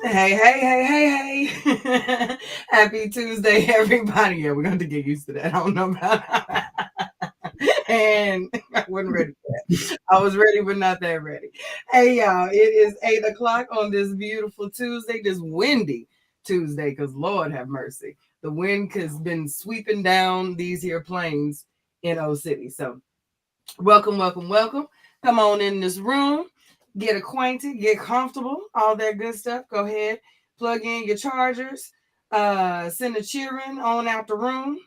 Hey, hey, hey, hey, hey. Happy Tuesday, everybody. Yeah, we're going to get used to that. I don't know about and I wasn't ready for that. I was ready, but not that ready. Hey, y'all, it is 8 o'clock on this beautiful Tuesday, this windy Tuesday, because Lord have mercy. The wind has been sweeping down these here plains in O City. So, welcome, welcome, welcome. Come on in this room, get acquainted, get comfortable, all that good stuff. Go ahead, plug in your chargers, send the children on out the room.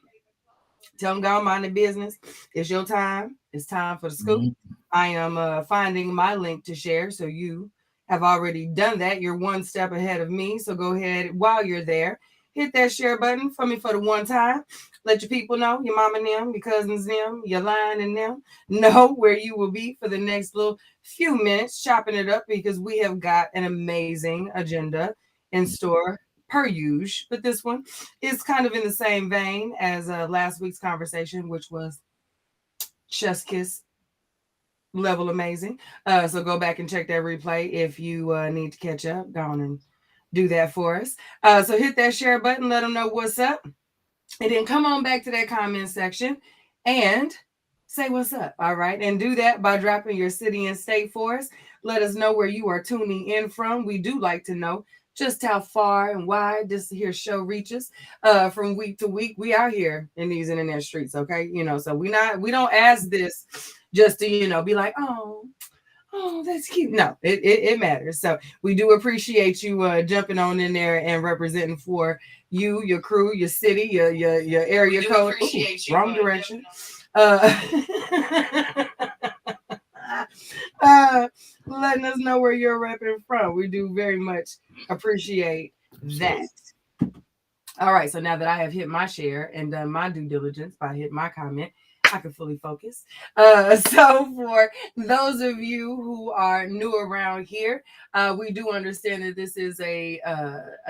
Tell them go mind the business. It's your time. It's time for the scoop. I am finding my link to share, so you have already done that. You're one step ahead of me. So go ahead while you're there, hit that share button for me for the one time. Let your people know, your mama and them, your cousins them, your line and them, know where you will be for the next little few minutes, chopping it up because we have got an amazing agenda in store per usual. But this one is kind of in the same vein as last week's conversation, which was chest kiss level amazing. So go back and check that replay if you need to catch up. Go on and do that for us. So hit that share button, let them know what's up, and then come on back to that comment section and say what's up. All right. And do that by dropping your city and state for us. Let us know where you are tuning in from. We do like to know just how far and wide this here show reaches from week to week. We are here in these internet streets. Okay. So we don't ask this just to, be like, oh, that's cute. No, it matters. So we do appreciate you jumping on in there and representing for you, your crew, your city, your area code. Ooh, wrong direction. Uh, uh, letting us know where you're repping from. We do very much appreciate that. All right, so now that I have hit my share and done my due diligence by hitting my comment, I can fully focus. So for those of you who are new around here, we do understand that this is a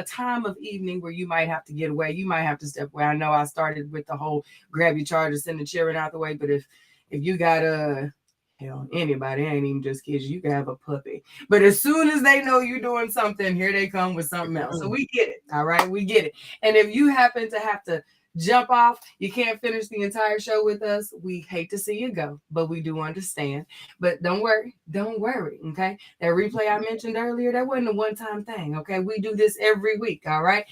time of evening where you might have to get away. You might have to step away. I know I started with the whole grab your charger, send the children out the way, but if you got hell, anybody, ain't even just kids, you can have a puppy. But as soon as they know you're doing something, here they come with something else. So we get it. All right, we get it. And if you happen to have to jump off, you can't finish the entire show with us, we hate to see you go, but we do understand. But don't worry, okay? That replay I mentioned earlier, that wasn't a one-time thing, okay? We do this every week, all right?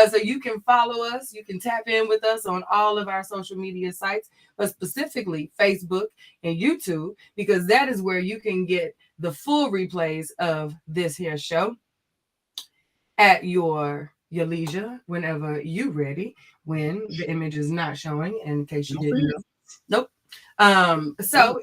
So you can follow us, you can tap in with us on all of our social media sites, but specifically Facebook and YouTube, because that is where you can get the full replays of this here show at your leisure whenever you ready, when the image is not showing, in case you didn't know. Nope. So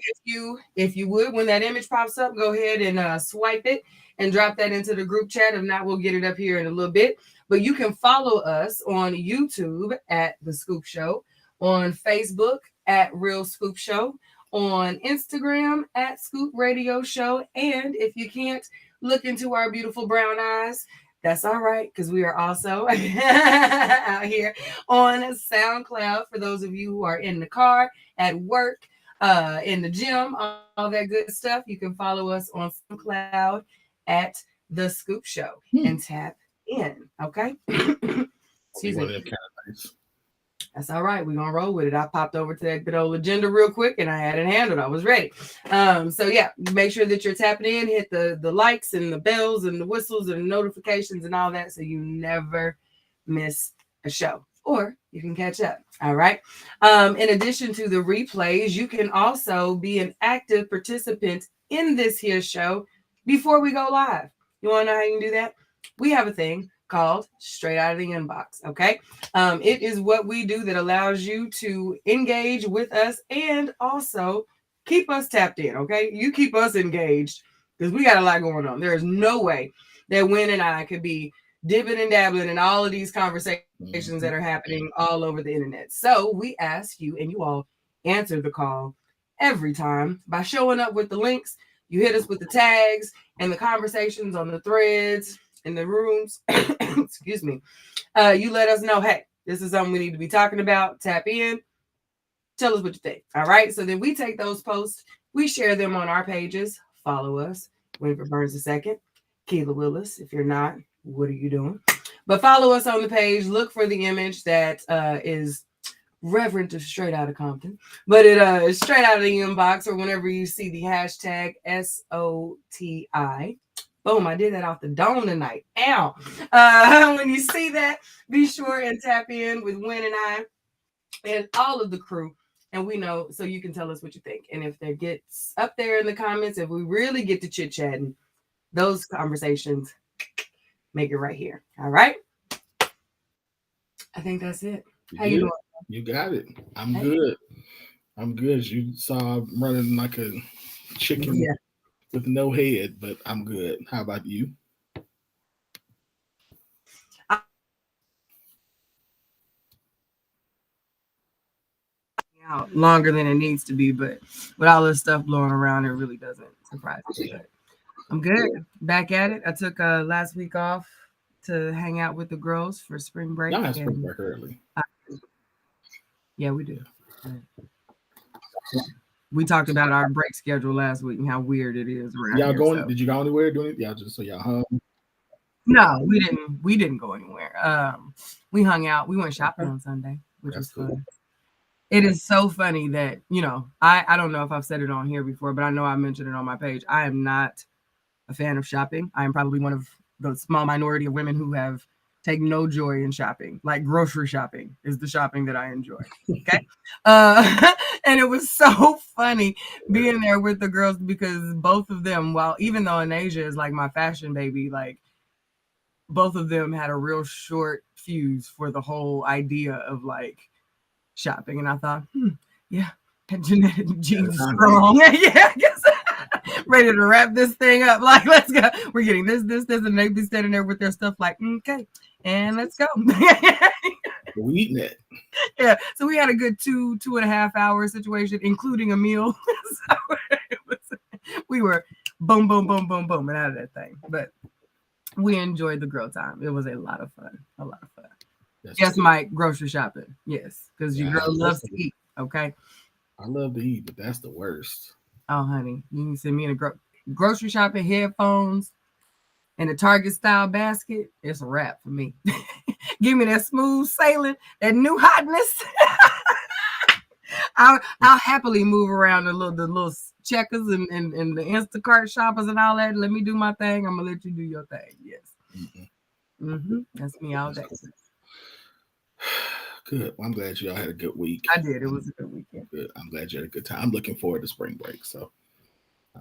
if you would, when that image pops up, go ahead and swipe it and drop that into the group chat. If not, we'll get it up here in a little bit. But you can follow us on YouTube at The Scoop Show, on Facebook at Real Scoop Show, on Instagram at Scoop Radio Show. And if you can't look into our beautiful brown eyes, that's all right, because we are also out here on SoundCloud for those of you who are in the car, at work, in the gym, all that good stuff. You can follow us on SoundCloud at The Scoop Show and tap in. Okay. Excuse me. That's all right. We're gonna roll with it. I popped over to that good old agenda real quick and I had it handled. I was ready. So yeah, make sure that you're tapping in, hit the likes and the bells and the whistles and the notifications and all that so you never miss a show. Or you can catch up. All right. In addition to the replays, you can also be an active participant in this here show before we go live. You want to know how you can do that? We have a thing called Straight Out of the Inbox. Okay. It is what we do that allows you to engage with us and also keep us tapped in. Okay. You keep us engaged because we got a lot going on. There is no way that Win and I could be dipping and dabbling in all of these conversations that are happening all over the internet. So we ask you, and you all answer the call every time by showing up with the links. You hit us with the tags and the conversations on the threads in the rooms. Excuse me. You let us know, hey, this is something we need to be talking about. Tap in. Tell us what you think. All right. So then we take those posts, we share them on our pages. Follow us. Winfred Burns II, Keela Willis, if you're not, what are you doing? But follow us on the page. Look for the image that is Reverend to Straight Out of Compton, but it is straight out of the inbox, or whenever you see the hashtag SOTI. Boom, I did that off the dome tonight. Ow. When you see that, be sure and tap in with Win and I and all of the crew. And we know, so you can tell us what you think. And if there gets up there in the comments, if we really get to chit chatting, those conversations, make it right here. All right. I think that's it. How you doing? You got it. I'm good. I'm good. You saw I'm running like a chicken with no head, but I'm good. How about you? Out longer than it needs to be, but with all this stuff blowing around, it really doesn't surprise me. But I'm good. Back at it. I took last week off to hang out with the girls for spring break. Y'all have spring break early. Yeah, we do. We talked about our break schedule last week and how weird it is. Y'all going? Did you go anywhere doing it? Y'all just so y'all home? No, we didn't. We didn't go anywhere. We hung out. We went shopping on Sunday, which was fun. Cool. It is so funny that, you know, I don't know if I've said it on here before, but I know I mentioned it on my page. I am not a fan of shopping. I am probably one of the small minority of women who have taken no joy in shopping. Like grocery shopping is the shopping that I enjoy. Okay. And it was so funny being there with the girls because both of them, while even though Anasia is like my fashion baby, like both of them had a real short fuse for the whole idea of like shopping. And I thought, yeah, genetic genes strong. Yeah, I guess. Ready to wrap this thing up. Like, let's go. We're getting this, and they be standing there with their stuff like, okay, and let's go. We eating it. Yeah. So we had a good 2.5 hour situation, including a meal. So we were boom, boom, boom, boom, boom, and out of that thing. But we enjoyed the girl time. It was a lot of fun. A lot of fun. Yes, Mike, grocery shopping. Yes, because your girl loves to eat. Okay. I love to eat, but that's the worst. Oh, honey, you can send me in a grocery shopping, headphones, and a Target style basket. It's a wrap for me. Give me that smooth sailing, that new hotness. I'll happily move around the little checkers and the Instacart shoppers and all that. Let me do my thing. I'm gonna let you do your thing. Yes. That's me all day. Good. Well, I'm glad y'all had a good week. I did. It was a good weekend. Good. I'm glad you had a good time. I'm looking forward to spring break. So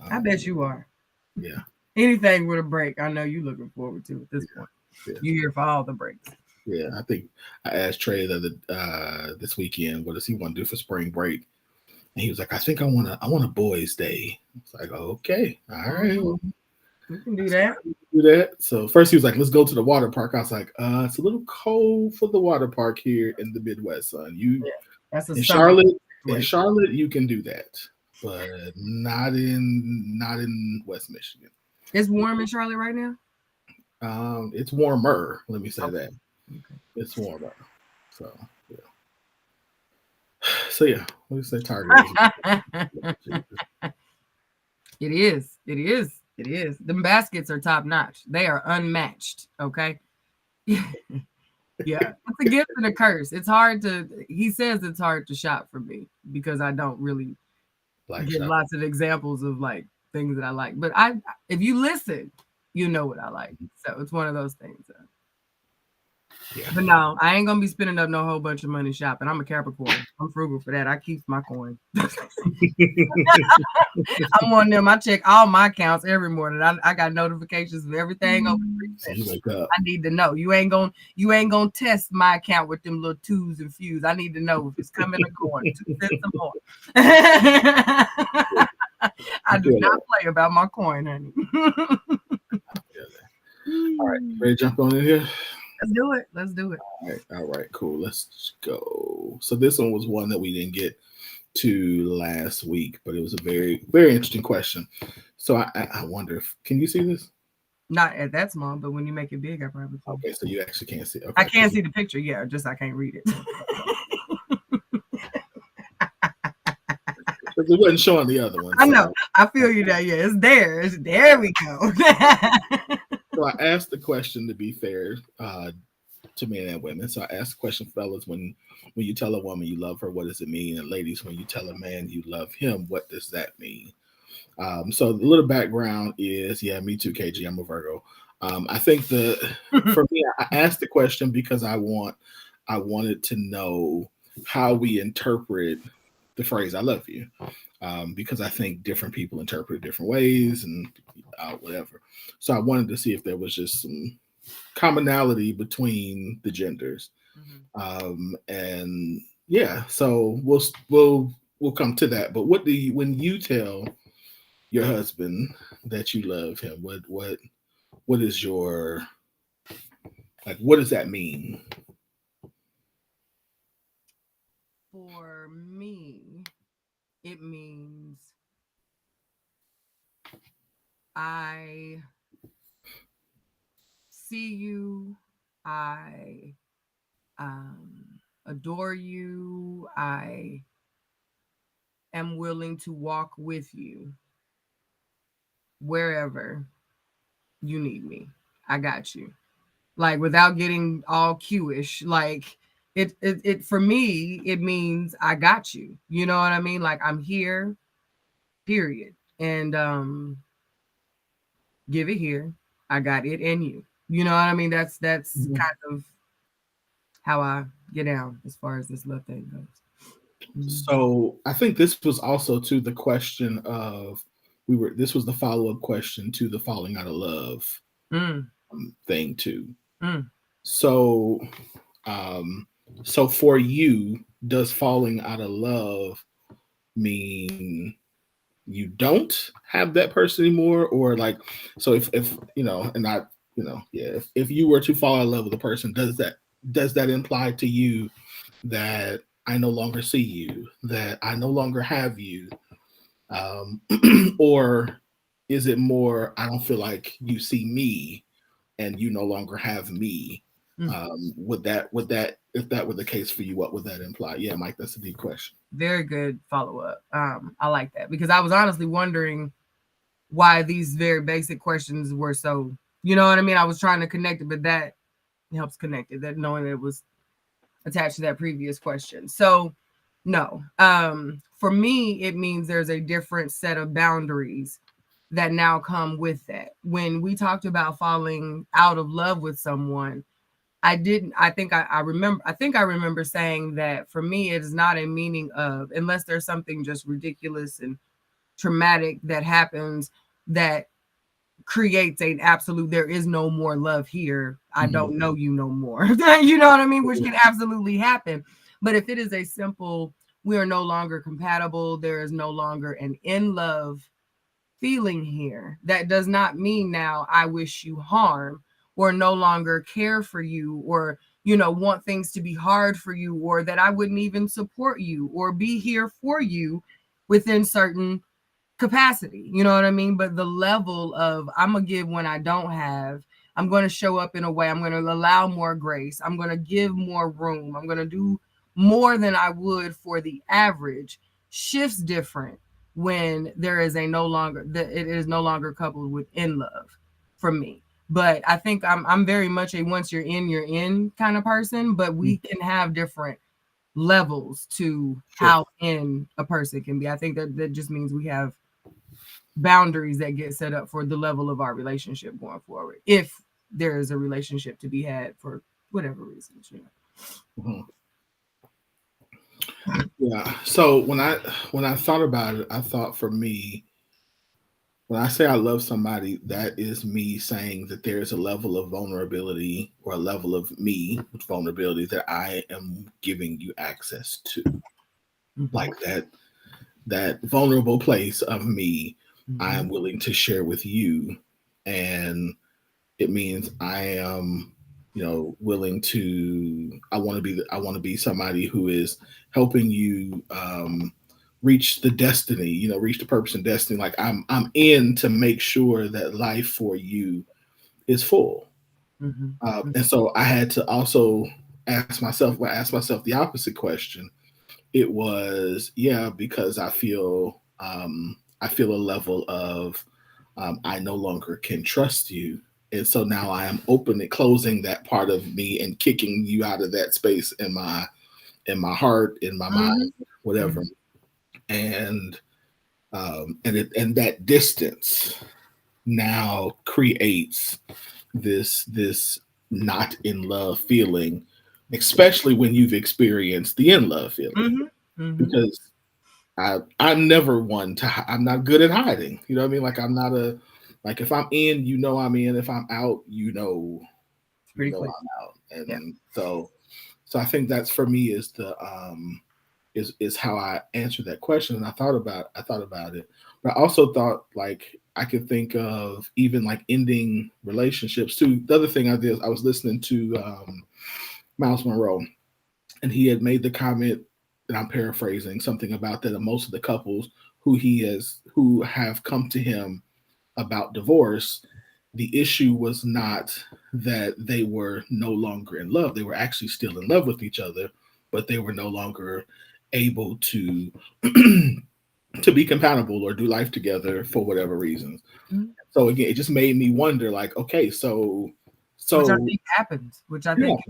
I bet you are. Yeah. Anything with a break, I know you're looking forward to at this point. Yeah. You're here for all the breaks. Yeah, I think I asked Trey this weekend, what does he want to do for spring break? And he was like, I think I want a boys' day. It's like, okay, all right. We can do that. So first he was like, let's go to the water park. I was like, it's a little cold for the water park here in the Midwest, son. That's in Charlotte, you can do that, but not in West Michigan. It's warm in Charlotte right now? It's warmer. Let me say that. Okay. It's warmer. So yeah. What do you say, Target? It is. Them baskets are top notch. They are unmatched. Okay. Yeah. It's a gift and a curse. He says it's hard to shop for me because I don't really get lots of examples of like things that I like. But if you listen, you know what I like. So it's one of those things. Yeah. But no, I ain't gonna be spending up no whole bunch of money shopping. I'm a Capricorn. I'm frugal for that. I keep my coin. I'm one of them. I check all my accounts every morning. I got notifications of everything over. So you wake up. I need to know. You ain't gonna test my account with them little twos and fews. I need to know if it's coming or going. 2 cents or more. I do not play about my coin, honey. All right, ready to jump on in here? Let's do it. All right, cool. Let's go. So this one was one that we didn't get to last week, but it was a very, very interesting question. So I wonder can you see this? Not at that small, but when you make it big, I probably can. Okay, so you actually can't see. Okay, I can't see the picture. Yeah, just I can't read it. It wasn't showing the other one. I know. I feel you there. Yeah, it's there. There we go. So I asked the question to be fair to men and women. So I asked the question, fellas, when you tell a woman you love her, what does it mean? And ladies, when you tell a man you love him, what does that mean? So the little background is, yeah, me too, KG. I'm a Virgo. I think for me, I asked the question because I wanted to know how we interpret the phrase "I love you," because I think different people interpret it different ways and whatever. So I wanted to see if there was just some commonality between the genders, and yeah. So we'll come to that. But what do you when you tell your husband that you love him? What is your like? What does that mean? For me, it means I see you, I adore you, I am willing to walk with you wherever you need me. I got you. Like without getting all Q-ish, like it for me, it means I got you. You know what I mean? Like I'm here, period. And give it here. I got it in you. You know what I mean? That's Mhm. kind of how I get down as far as this love thing goes. So I think this was also to the question of this was the follow-up question to the falling out of love Mm, thing too. mm. So um so for you, does falling out of love mean you don't have that person anymore? Or like, so if and I, yeah, if you were to fall in love with a person, does that imply to you that I no longer see you, that I no longer have you, um, or is it more I don't feel like you see me and you no longer have me? Mm. Would that if that were the case for you, what would that imply? Yeah, Mike, that's a deep question. Very good follow up. I like that because I was honestly wondering why these very basic questions were so, you know what I mean? I was trying to connect it, but that helps connect it, that knowing that it was attached to that previous question. So no. For me, it means there's a different set of boundaries that now come with that. When we talked about falling out of love with someone, I think I remember saying that for me, it is not a meaning of, unless there's something just ridiculous and traumatic that happens that creates an absolute, there is no more love here. I Mhm. don't know you no more. You know what I mean? Which can absolutely happen. But if it is a simple, we are no longer compatible, there is no longer an in love feeling here, that does not mean now I wish you harm or no longer care for you or, want things to be hard for you or that I wouldn't even support you or be here for you within certain capacity. You know what I mean? But the level of I'm going to give when I don't have, I'm going to show up in a way, I'm going to allow more grace, I'm going to give more room, I'm going to do more than I would for the average, shifts different when there is a no longer that it is no longer coupled with in love for me. But I think I'm very much a once you're in kind of person, but we can have different levels to Sure. how in a person can be. I think that just means we have boundaries that get set up for the level of our relationship going forward, if there is a relationship to be had for whatever reasons. Mhm. Yeah. So when I thought about it, I thought for me, when I say I love somebody, that is me saying that there is a level of vulnerability or a level of me with vulnerability that I am giving you access to. Mhm. Like that vulnerable place of me, I am Mhm. willing to share with you. And it means I am, willing to I want to be somebody who is helping you reach the destiny, reach the purpose and destiny. Like I'm in to make sure that life for you is full. Mhm. And so I had to also ask myself the opposite question. It was, yeah, because I feel a level of I no longer can trust you. And so now I am opening, closing that part of me and kicking you out of that space in my heart, in my mind, whatever. And and that distance now creates this not in love feeling, especially when you've experienced the in love feeling. Because I'm never one to I'm not good at hiding. You know what I mean? Like I'm not a like if I'm in, you know I'm in. If I'm out, Pretty quick. I'm out. And so I think that's for me is the is how I answered that question. And I thought about it. But I also thought like I could think of even like ending relationships too. The other thing I did, I was listening to Miles Monroe, and he had made the comment, and I'm paraphrasing something about that. Most of the couples who have come to him about divorce, the issue was not that they were no longer in love. They were actually still in love with each other, but they were no longer able to to be compatible or do life together for whatever reasons. So again, it just made me wonder, like, okay, so which I think happens, which I think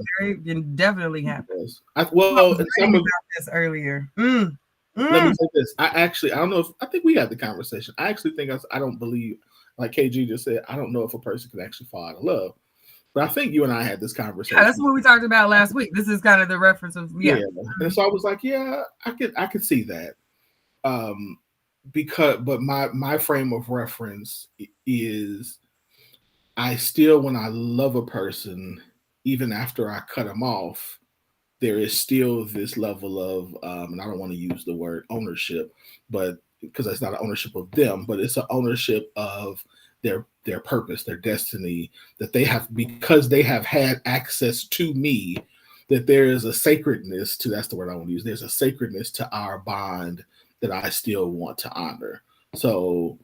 definitely happens. Well, I was some of this earlier. Let me say this. I don't know if I think we had the conversation. I actually think I don't believe, like KG just said, I don't know if a person can actually fall out of love. But I think you and I had this conversation. Yeah, that's what we talked about last week. This is kind of the reference of And so I was like, yeah, I could see that. But my frame of reference is I still, when I love a person, even after I cut them off, there is still this level of, and I don't want to use the word ownership, but because it's not an ownership of them, but it's an ownership of their purpose, their destiny, that they have, because they have had access to me, that there is a sacredness to, that's the word I want to use. There's a sacredness to our bond that I still want to honor. So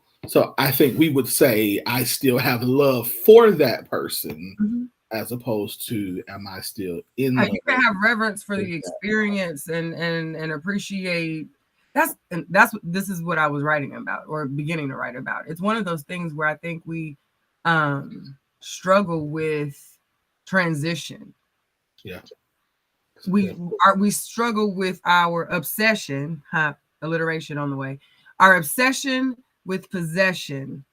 I think we would say I still have love for that person, as opposed to am I still in love? You can have reverence for the experience and appreciate. That's what this is what I was writing about, or beginning to write about. It's one of those things where I think we struggle with transition. Yeah. We struggle with our obsession, alliteration on the way, our obsession with possession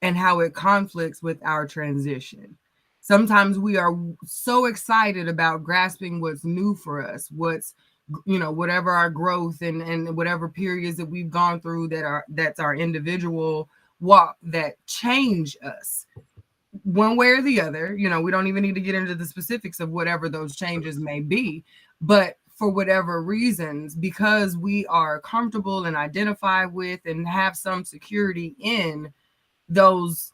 and how it conflicts with our transition. Sometimes we are so excited about grasping what's new for us, what's, whatever our growth and whatever periods that we've gone through that's our individual walk that change us one way or the other. We don't even need to get into the specifics of whatever those changes may be, but for whatever reasons, because we are comfortable and identify with and have some security in those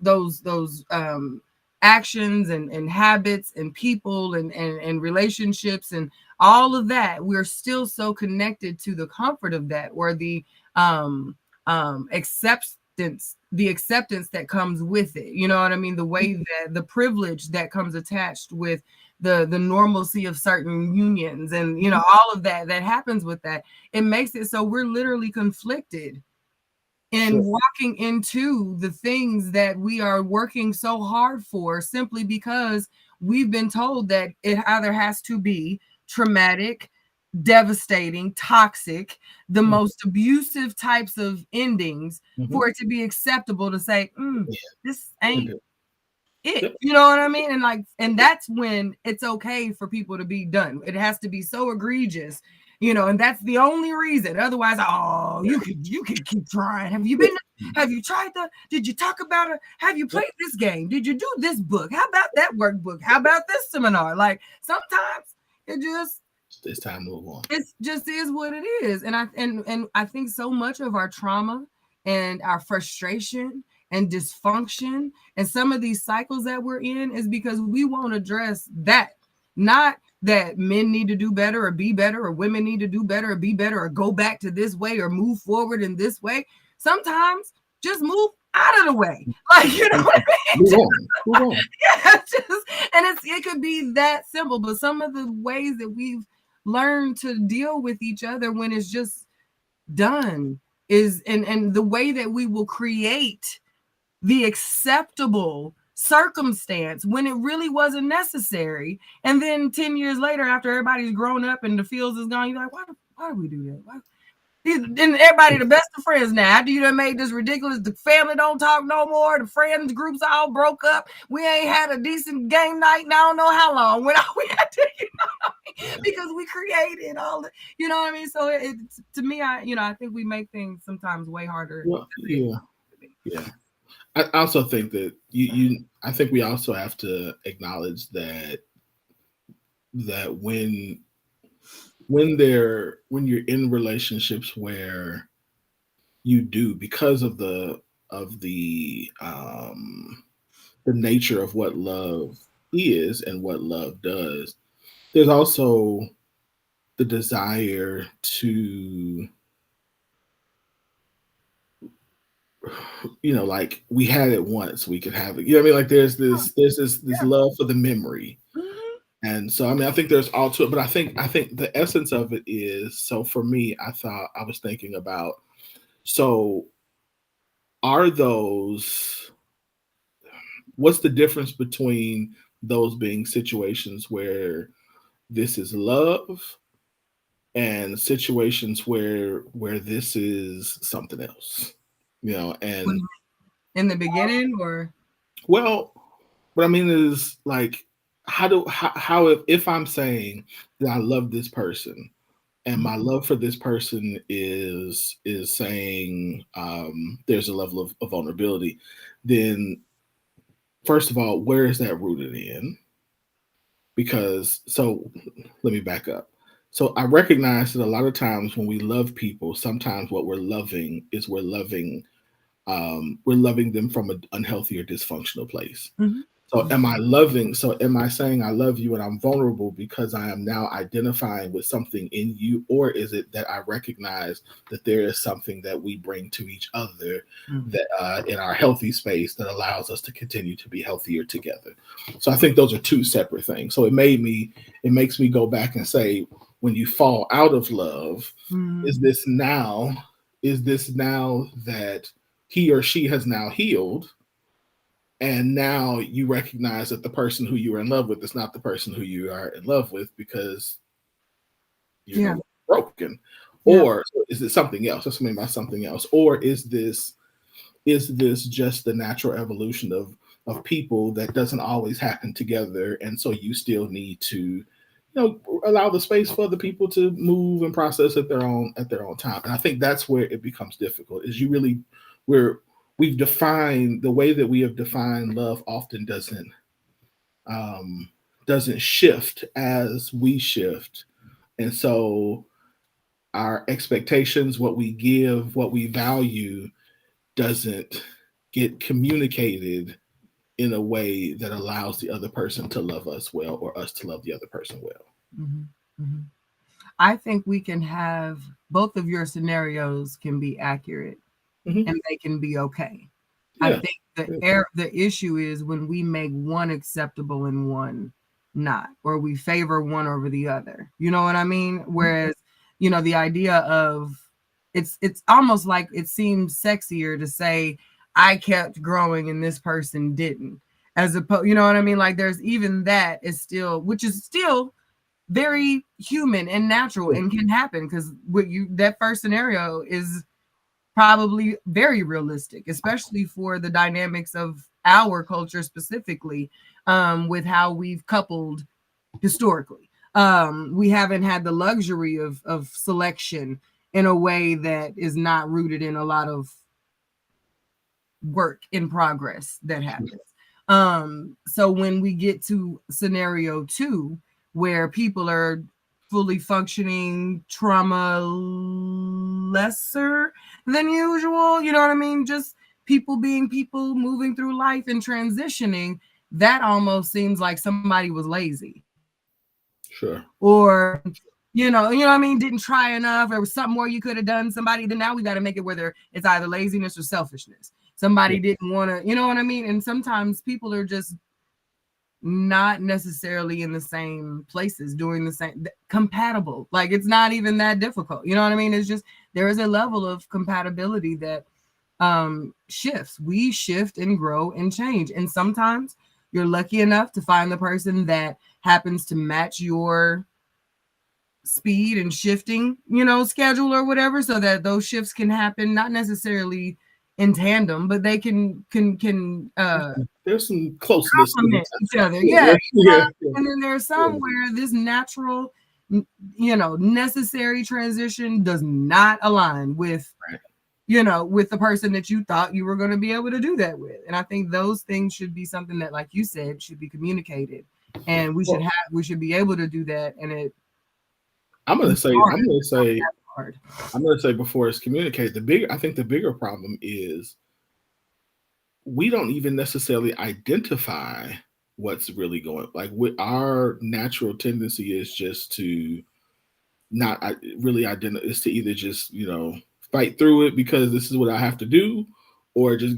actions and habits and people and relationships and all of that, we're still so connected to the comfort of that, or the acceptance that comes with it. You know what I mean? The way that the privilege that comes attached with the normalcy of certain unions and all of that happens with that, it makes it so we're literally conflicted in walking into the things that we are working so hard for, simply because we've been told that it either has to be traumatic, devastating, toxic, the most abusive types of endings for it to be acceptable to say, this ain't it. You know what I mean? And that's when it's okay for people to be done. It has to be so egregious, and that's the only reason. Otherwise, you can keep trying. Have you tried did you talk about it? Have you played this game? Did you do this book? How about that workbook? How about this seminar? Like, sometimes it's time to move on. It just is what it is. And I think so much of our trauma and our frustration and dysfunction and some of these cycles that we're in is because we won't address that. Not that men need to do better or be better, or women need to do better or be better, or go back to this way or move forward in this way. Sometimes just move out of the way. Like, you know what I mean? Move on. Yeah, and it could be that simple. But some of the ways that we've learned to deal with each other when it's just done is, and the way that we will create the acceptable circumstance when it really wasn't necessary. And then 10 years later, after everybody's grown up and the fields is gone, you're like, why do we do that? Why? And everybody the best of friends now. After you done made this ridiculous, the family don't talk no more. The friends groups all broke up. We ain't had a decent game night now. I don't know how long. When we had to, because we created all the, you know what I mean? So to me, I think we make things sometimes way harder. Well, yeah. I also think that I think we also have to acknowledge that when you're in relationships where you do, because of the nature of what love is and what love does, there's also the desire to, like, we had it once, we could have it. You know what I mean? Like, there's this love for the memory. And so, I mean, I think there's all to it, but I think the essence of it is, so for me, I was thinking about, so what's the difference between those being situations where this is love and situations where this is something else, and in the beginning, or, well, what I mean is, like, how if I'm saying that I love this person, and my love for this person is saying there's a level of vulnerability, then first of all, where is that rooted in? Because, so let me back up. So I recognize that a lot of times when we love people, sometimes what we're loving is we're loving them from an unhealthy or dysfunctional place. Mhm. So am I saying I love you and I'm vulnerable because I am now identifying with something in you? Or is it that I recognize that there is something that we bring to each other that in our healthy space that allows us to continue to be healthier together? So I think those are two separate things. So it makes me go back and say, when you fall out of love, is this now that he or she has now healed, and now you recognize that the person who you are in love with is not the person who you are in love with because you're broken? Or is it something else? That's something about something else. Or is this just the natural evolution of people that doesn't always happen together, and so you still need to allow the space for the people to move and process at their own time? And I think that's where it becomes difficult, is we've defined the way that we have defined love often doesn't shift as we shift. And so our expectations, what we give, what we value, doesn't get communicated in a way that allows the other person to love us well, or us to love the other person well. Mm-hmm. Mm-hmm. I think we can have both of your scenarios can be accurate, and they can be okay. Yeah. I think the issue is when we make one acceptable and one not, or we favor one over the other. You know what I mean? Whereas, the idea of it's almost like it seems sexier to say I kept growing and this person didn't, as opposed, you know what I mean? Like, there's even that is still, which is still very human and natural and can happen, because that first scenario is probably very realistic, especially for the dynamics of our culture specifically, with how we've coupled historically. We haven't had the luxury of selection in a way that is not rooted in a lot of work in progress that happens. So when we get to scenario 2, where people are fully functioning trauma lesser than usual, you know what I mean? Just people being people, moving through life and transitioning, that almost seems like somebody was lazy. Sure. Or, you know what I mean? Didn't try enough. There was something more you could have done. Then now we got to make it whether it's either laziness or selfishness. Somebody didn't want to, you know what I mean? And sometimes people are just not necessarily in the same places doing the same compatible. Like, it's not even that difficult. You know what I mean? It's just there is a level of compatibility that shifts. We shift and grow and change. And sometimes you're lucky enough to find the person that happens to match your speed and shifting, schedule or whatever, so that those shifts can happen, not necessarily in tandem, but they can There's some closeness to complement this. each other. Yeah, Yeah. yeah, And then there's some where this natural, necessary transition does not align with, right. with the person that you thought you were going to be able to do that with. And I think those things should be something that, like you said, should be communicated. And we should be able to do that. And I'm gonna say hard. before it's communicated, I think the bigger problem is we don't even necessarily identify what's really going. Like, our natural tendency is just to not really identify. Is to either just fight through it because this is what I have to do, or just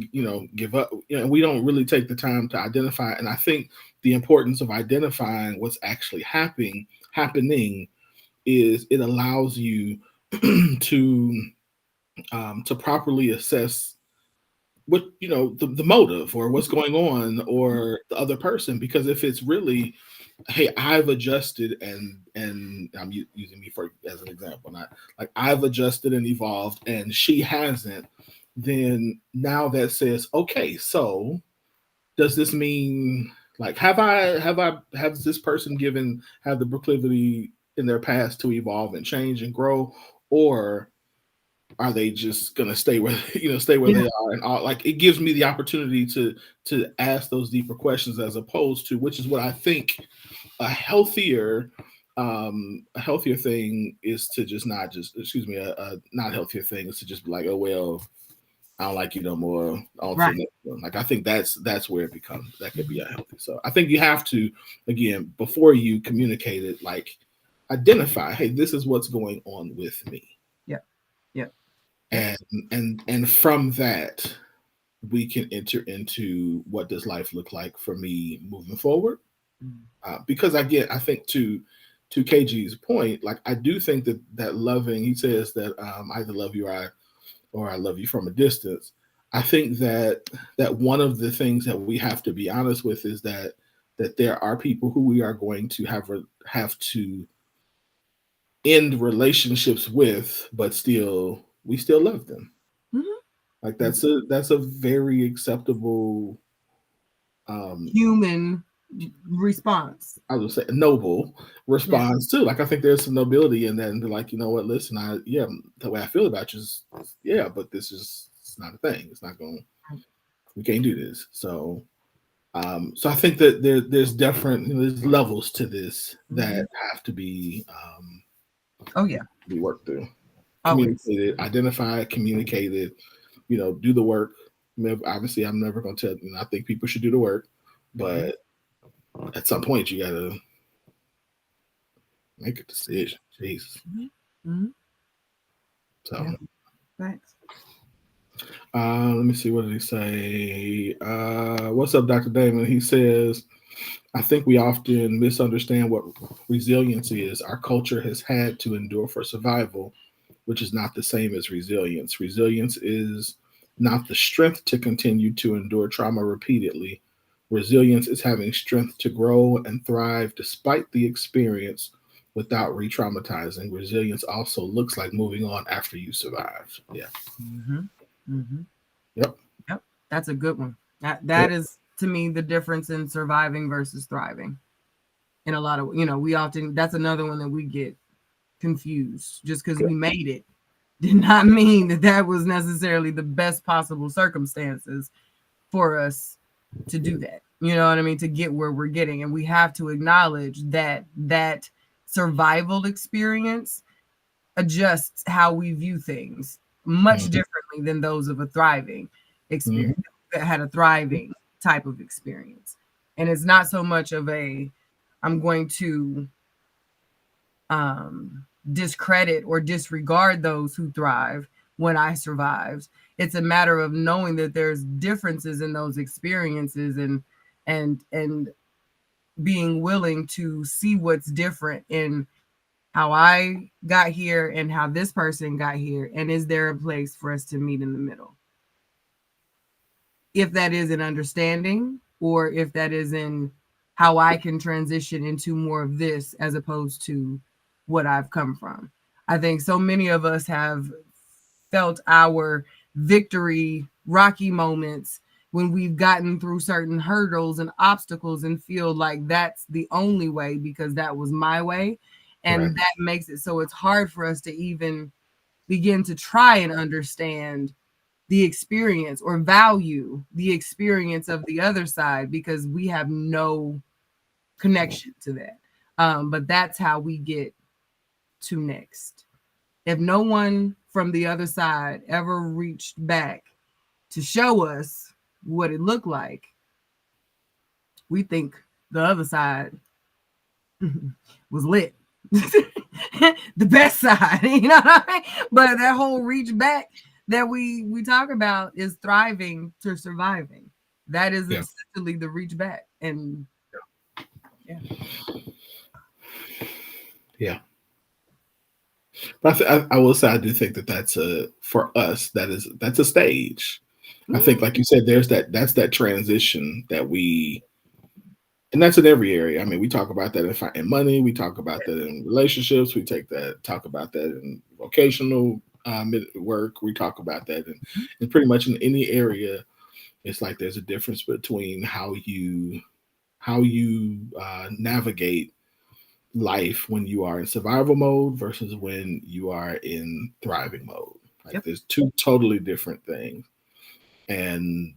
give up. We don't really take the time to identify. And I think the importance of identifying what's actually happening is it allows you to properly assess what the motive or what's going on or the other person. Because if it's really, hey, I've adjusted and I'm using me as an example, not like I've adjusted and evolved and she hasn't, then now that says, okay, so does this mean, like, have this person have the proclivity in their past to evolve and change and grow, or are they just gonna stay where they are? And all, like, it gives me the opportunity to ask those deeper questions, as opposed to, which is what I think a healthier thing is, to just not just a not healthier thing is to just be like, oh well, I don't like you no more. Right. Like, I think that's where it becomes, that could be unhealthy. So I think you have to, again, before you communicate it, like, identify, hey, this is what's going on with me. Yeah. And from that, we can enter into, what does life look like for me moving forward? Because I think to KG's point, like, I do think that loving, he says that I either love you or I love you from a distance. I think that one of the things that we have to be honest with is that there are people who we are going to have to end relationships with, but we still love them. Mm-hmm. Like, that's a very acceptable human response. I would say noble response too. Like, I think there's some nobility in that, and they're like, you know what, listen, the way I feel about you is, but it's not a thing. It's not going. We can't do this. So I think that there's different, there's levels to this that have to be be worked through, communicated, identified, communicated. Do the work. Obviously, I'm never going to tell. I think people should do the work, but at some point, you got to make a decision. Jesus. Mm-hmm. So, thanks. Let me see. What did he say? What's up, Dr. Damon? He says, I think we often misunderstand what resilience is. Our culture has had to endure for survival, which is not the same as resilience. Resilience is not the strength to continue to endure trauma repeatedly. Resilience is having strength to grow and thrive despite the experience without re-traumatizing. Resilience also looks like moving on after you survive. Yeah. Yep. That's a good one. That is, to me, the difference in surviving versus thriving. In a lot of, we often, that's another one that we get confused. Just because we made it did not mean that was necessarily the best possible circumstances for us to do that. You know what I mean? To get where we're getting. And we have to acknowledge that survival experience adjusts how we view things much differently than those of a thriving experience that had a thriving type of experience. And it's not so much of I'm going to discredit or disregard those who thrive when I survived. It's a matter of knowing that there's differences in those experiences and being willing to see what's different in how I got here and how this person got here. And is there a place for us to meet in the middle? if that is an understanding or if that is in how I can transition into more of this as opposed to what I've come from. I think so many of us have felt our victory rocky moments when we've gotten through certain hurdles and obstacles and feel like that's the only way because that was my way. Right. And that makes it so it's hard for us to even begin to try and understand the experience or value the experience of the other side because we have no connection to that. But that's how we get to next. If no one from the other side ever reached back to show us what it looked like, we think the other side was lit. The best side, you know what I mean? But that whole reach back that we talk about is thriving to surviving. That is Yeah. essentially the reach back. And yeah. Yeah. But I will say I do think that that's a for us that's a stage. I think, like you said, that's that transition that we, and that's in every area. I mean, we talk about that in money, we talk about that in relationships, talk about that in vocational work, we talk about that in pretty much in any area. It's like there's a difference between how you navigate life when you are in survival mode versus when you are in thriving mode. Like Yep. there's two totally different things, and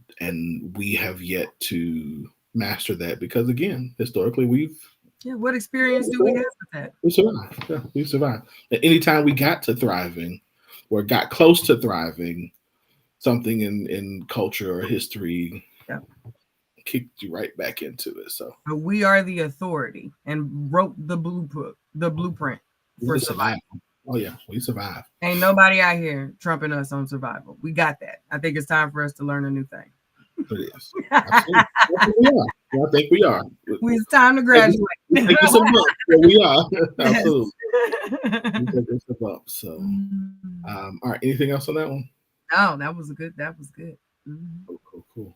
we have yet to master that because again, historically Yeah. What experience do we have with that? we survived. Yeah, we survived. And anytime we got to thriving or got close to thriving, something in culture or history Yeah. kicked you right back into it. So But we are the authority and wrote the blueprint for we survival. survived. Oh yeah, we survived. Ain't nobody out here trumping us on survival. We got that. I think it's time for us to learn a new thing. It is. Absolutely. I think we are. I think we are. It's time to graduate. We take us a bump. Yeah, we are. Yes. Absolutely. We take us a bump. So, all right. Anything else on that one? No, that was good. That was good. Mhm. Cool.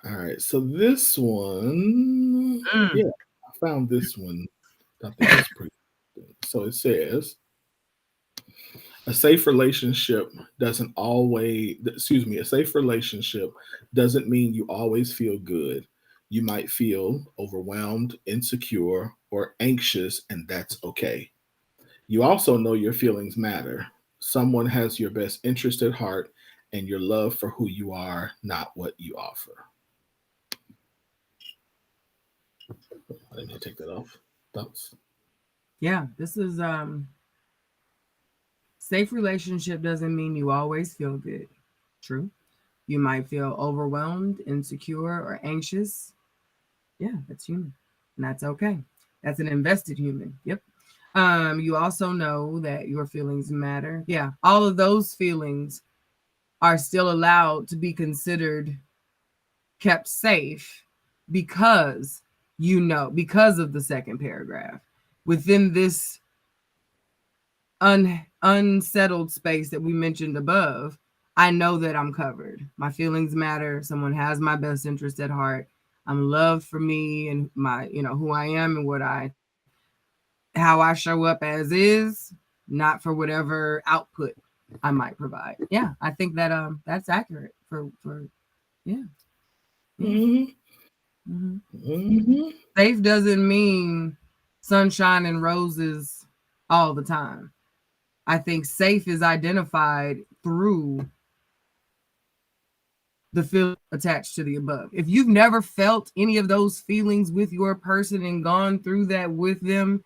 All right. So this one, Mm. yeah, I found this one. I think it's pretty good. So it says, a safe relationship a safe relationship doesn't mean you always feel good. You might feel overwhelmed, insecure, or anxious, and that's okay. You also know your feelings matter. Someone has your best interest at heart and your love for who you are, not what you offer. I didn't take that off. Thoughts? Yeah, this is safe relationship doesn't mean you always feel good. True. You might feel overwhelmed, insecure, or anxious. Yeah, that's human. And that's okay. That's an invested human. Yep. You also know that your feelings matter. Yeah, all of those feelings are still allowed to be considered kept safe because because of the second paragraph. Within this unsettled space that we mentioned above, I know that I'm covered. My feelings matter. Someone has my best interest at heart. I'm loved for me and my, who I am and how I show up as is, not for whatever output I might provide. Yeah, I think that that's accurate for yeah. Yeah. Mm-hmm. Mhm. Mm-hmm. Safe doesn't mean sunshine and roses all the time. I think safe is identified through the feel attached to the above. If you've never felt any of those feelings with your person and gone through that with them,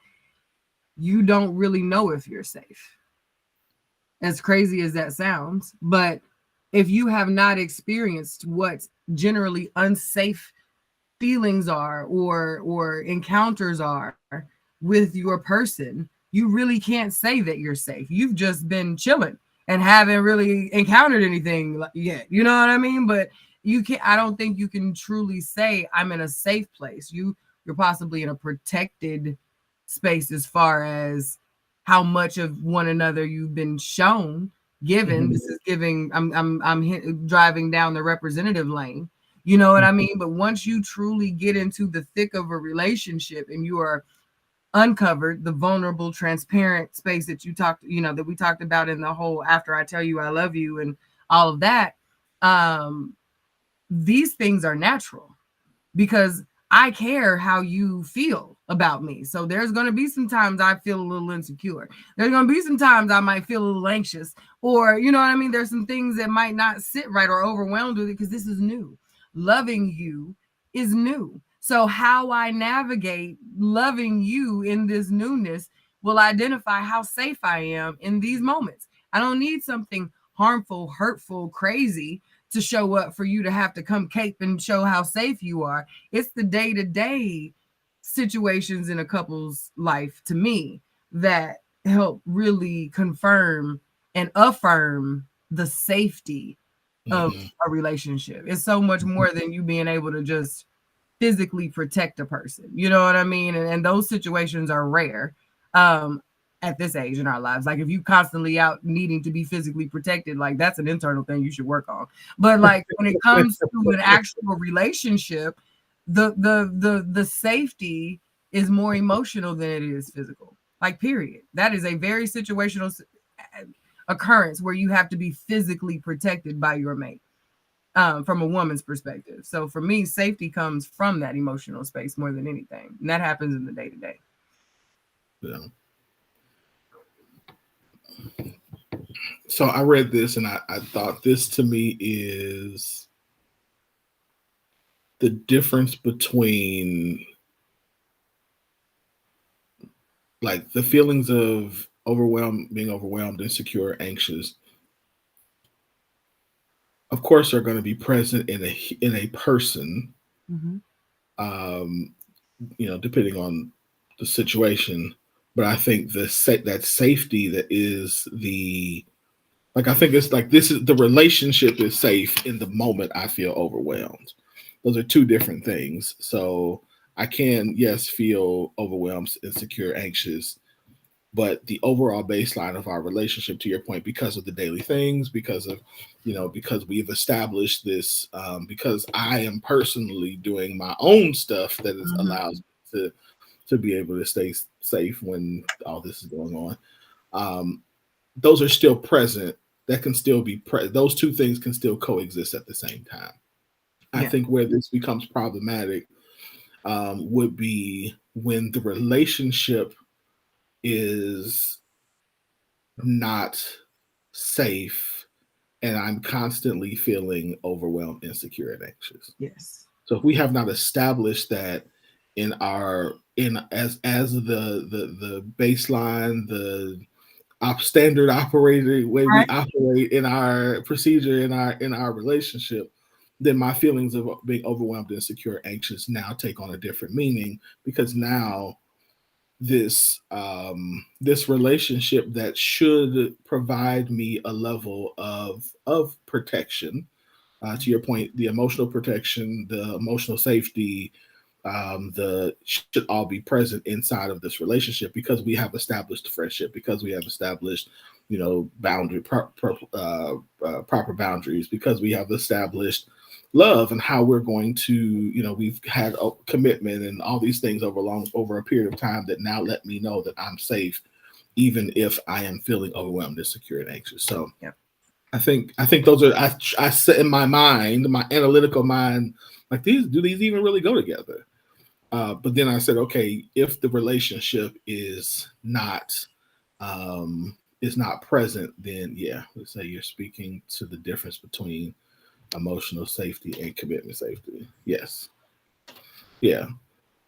you don't really know if you're safe. As crazy as that sounds, but if you have not experienced what generally unsafe feelings are or encounters are with your person, you really can't say that you're safe. You've just been chilling and haven't really encountered anything yet. You know what I mean? But I don't think you can truly say I'm in a safe place. You're possibly in a protected space as far as how much of one another you've been shown, given. This is giving. I'm driving down the representative lane. You know what I mean? But once you truly get into the thick of a relationship and you are uncovered, the vulnerable, transparent space that you talked, that we talked about in the whole after I tell you I love you and all of that, these things are natural because I care how you feel about me. So there's going to be some times I feel a little insecure. There's going to be some times I might feel a little anxious, or, you know what I mean? There's some things that might not sit right or overwhelmed with it because this is new. Loving you is new. So how I navigate loving you in this newness will identify how safe I am in these moments. I don't need something harmful, hurtful, crazy to show up for you to have to come cape and show how safe you are. It's the day-to-day situations in a couple's life, to me, that help really confirm and affirm the safety of a relationship. It's so much more than you being able to just physically protect a person. You know what I mean? And those situations are rare at this age in our lives. Like if you constantly out needing to be physically protected, like that's an internal thing you should work on. But like when it comes to an actual relationship, the safety is more emotional than it is physical. Like period. That is a very situational occurrence where you have to be physically protected by your mate. From a woman's perspective. So for me, safety comes from that emotional space more than anything. And that happens in the day-to-day. Yeah. So I read this and I thought this to me is the difference between like the feelings of being overwhelmed, insecure, anxious, of course, are going to be present in a person, depending on the situation. But I think that safety that is I think it's like this is the relationship is safe in the moment I feel overwhelmed. Those are two different things. So I can, yes, feel overwhelmed, insecure, anxious, but the overall baseline of our relationship, to your point, because of the daily things, because we've established this, because I am personally doing my own stuff that is allows me to be able to stay safe when all this is going on. Those are still present. That can still be those two things can still coexist at the same time. I think where this becomes problematic would be when the relationship is not safe and I'm constantly feeling overwhelmed, insecure, and anxious. Yes. So if we have not established that as the baseline, the standard operating way we operate in our procedure in our relationship, then my feelings of being overwhelmed, insecure, anxious now take on a different meaning because now this relationship that should provide me a level of protection, to your point, the emotional protection, the emotional safety, the should all be present inside of this relationship because we have established friendship, because we have established proper boundaries, because we have established love and how we're going to, we've had a commitment and all these things over a period of time that now let me know that I'm safe, even if I am feeling overwhelmed, insecure, and anxious. So I think those are I set in my mind, my analytical mind, like do these even really go together? But then I said, okay, if the relationship is not present, then let's say you're speaking to the difference between emotional safety and commitment safety. Yes. Yeah.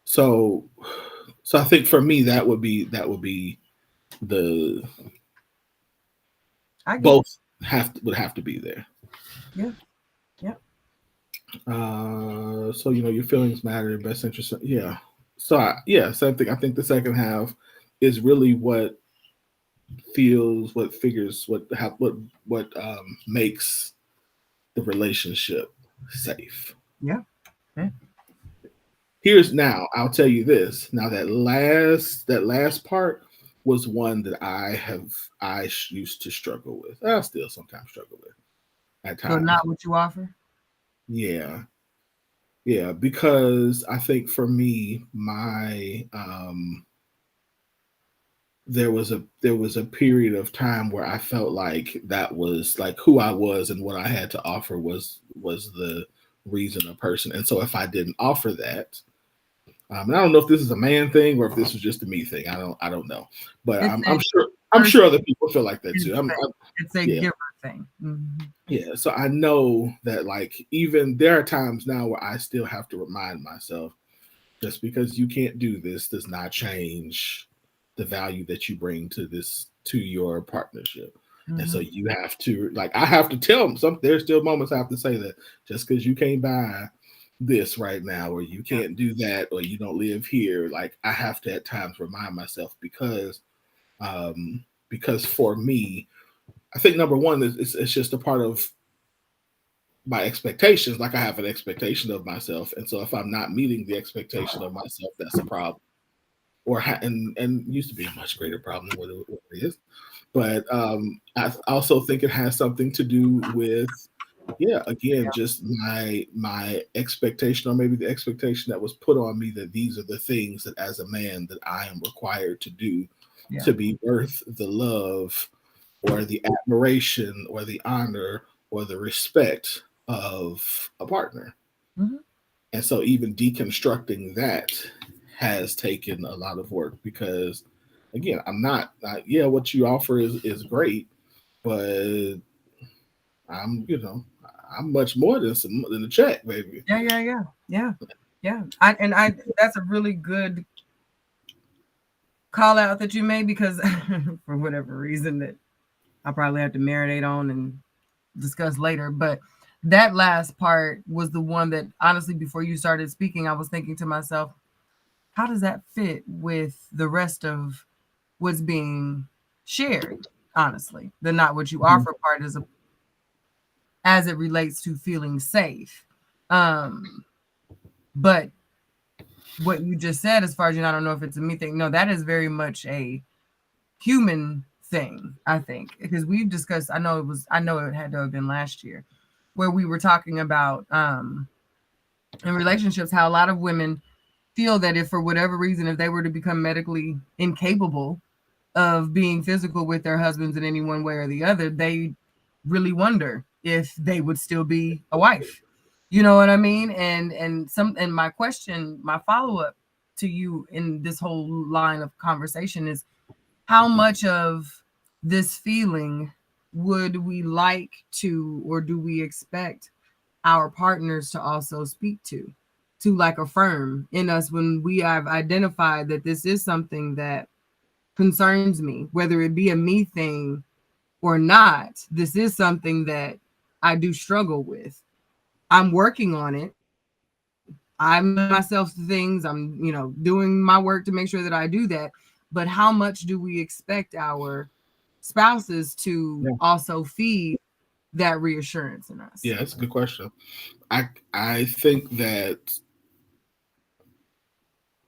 So I think for me that would be the both would have to be there. Yeah. Yeah. So your feelings matter, best interest. Yeah. So I think the second half is really what figures what makes the relationship safe. Yeah. Here's now, I'll tell you this. Now that last part, was one that used to struggle with. I still sometimes struggle with at So times. not what you offer. Yeah. Yeah, because I think for me, there was a period of time where I felt like that was like who I was and what I had to offer was the reason a person. And so if I didn't offer that, and I don't know if this is a man thing or if this was just a me thing. I don't know, but It's I'm a sure I'm person sure other people feel like that too. thing. It's a Yeah, giver thing. yeah. So I know that like even there are times now where I still have to remind myself just because you can't do this does not change the value that you bring to your partnership. And so Mhm. you have to like I have to tell them some there's still moments I have to say that just because you can't buy this right now or you Yeah. can't do that or you don't live here, like I have to at times remind myself because for me, I think number one is it's just a part of my expectations. Like I have an expectation of myself, and so if I'm not meeting the expectation of myself, that's a problem. And used to be a much greater problem than what it is. But I also think it has something to do with, yeah, again, just my expectation, or maybe the expectation that was put on me that these are the things that as a man that I am required to do Yeah. to be worth the love or the admiration or the honor or the respect of a partner. Mhm. And so even deconstructing that has taken a lot of work because again, yeah, what you offer is great, but I'm much more than a check, baby. Yeah, yeah, yeah, yeah, yeah. I that's a really good call out that you made because for whatever reason that I'll probably have to marinate on and discuss later. But that last part was the one that honestly, before you started speaking, I was thinking to myself, how does that fit with the rest of what's being shared? Honestly, the not what you Mhm. offer part is as it relates to feeling safe. Um, but what you just said, as far as you know, I don't know if it's a me thing. No, that is very much a human thing, I think, because we've discussed. I know it had to have been last year, where we were talking about in relationships how a lot of women feel that if for whatever reason, if they were to become medically incapable of being physical with their husbands in any one way or the other, they really wonder if they would still be a wife. You know what I mean? And my question, my follow-up to you in this whole line of conversation is how much of this feeling would we like to or do we expect our partners to also speak to like affirm in us when we have identified that this is something that concerns me, whether it be a me thing or not. This is something that I do struggle with. I'm working on it. I'm myself to things. I'm, doing my work to make sure that I do that. But how much do we expect our spouses to Yeah, also feed that reassurance in us? yeah, that's a good question. I think that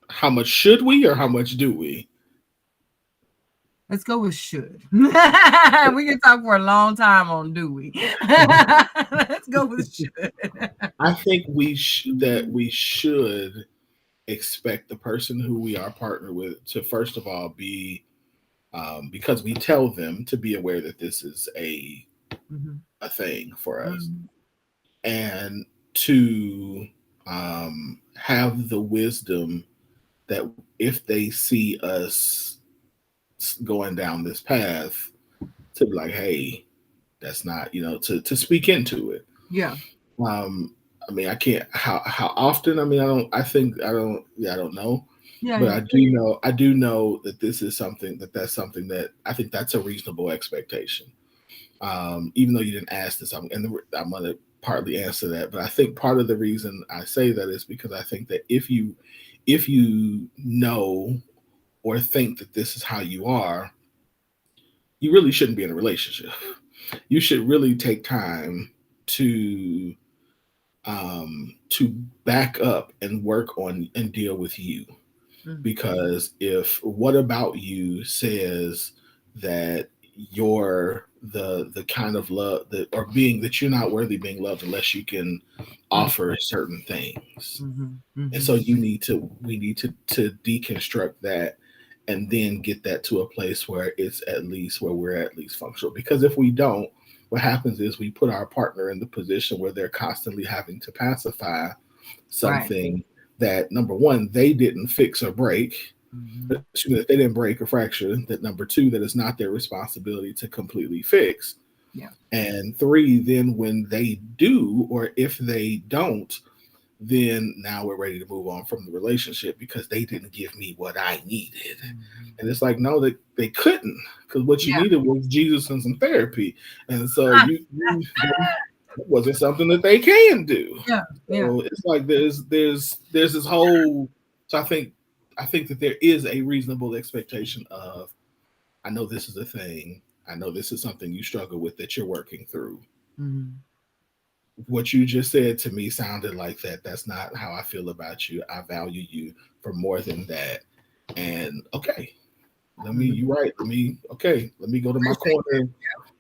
how much should we or how much do we? Let's go with should. We can talk for a long time on do we. Let's go with should. I think that we should expect the person who we are partnered with to first of all be because we tell them to be aware that this is Mhm. a thing for us Mhm. and to have the wisdom that if they see us going down this path to be like, hey, that's not, to speak into it. Yeah. um I mean, I can't how often. I mean, I don't know, Yeah. but Yeah. I do know that that's something that I think that's a reasonable expectation. Even though you didn't ask this, I'm going to partly answer that, but I think part of the reason I say that is because I think that if you know or think that this is how you are, you really shouldn't be in a relationship. You should really take time to to back up and work on and deal with you. Because if what about you says that you're the kind of love that, or being that you're not worthy being loved unless you can offer certain things. And so we need to deconstruct that and then get that to a place where it's at least where we're at least functional. Because if we don't, what happens is we put our partner in the position where they're constantly having to pacify something that, number one, they didn't fix or break. That they didn't break or fracture. That, number two, that it's not their responsibility to completely fix. Yeah. And three, then when they do, or if they don't, then now we're ready to move on from the relationship because they didn't give me what I needed. And it's like, no, they couldn't, because what you needed was Jesus and some therapy. And so you it wasn't something that they can do. So it's like there's this whole, so I think that there is a reasonable expectation of, I know this is a thing. I know this is something you struggle with that you're working through. What you just said to me sounded like that. That's not how I feel about you. I value you for more than that. And okay, you're right. Let me go to my corner.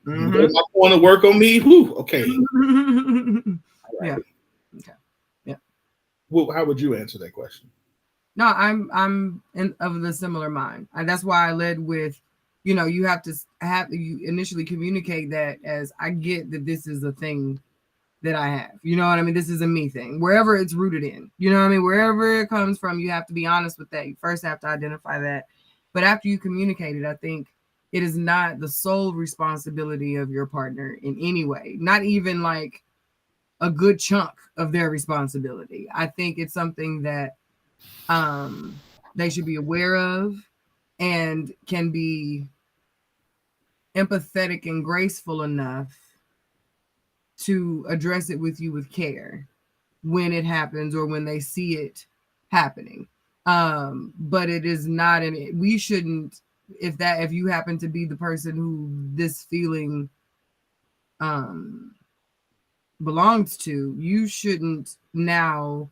Go to my corner, work on me. Whew, okay. Right. Yeah. Well, how would you answer that question? No, I'm of the similar mind. And that's why I led with, you have to you initially communicate that as, I get that this is a thing that I have. You know what I mean? This is a me thing, wherever it's rooted in. You know what I mean? Wherever it comes from, you have to be honest with that. You first have to identify that. But after you communicate it, I think it is not the sole responsibility of your partner in any way, not even like a good chunk of their responsibility. I think it's something that they should be aware of and can be empathetic and graceful enough to address it with you with care when it happens or when they see it happening. But it is not we shouldn't, if you happen to be the person who this feeling belongs to, you shouldn't now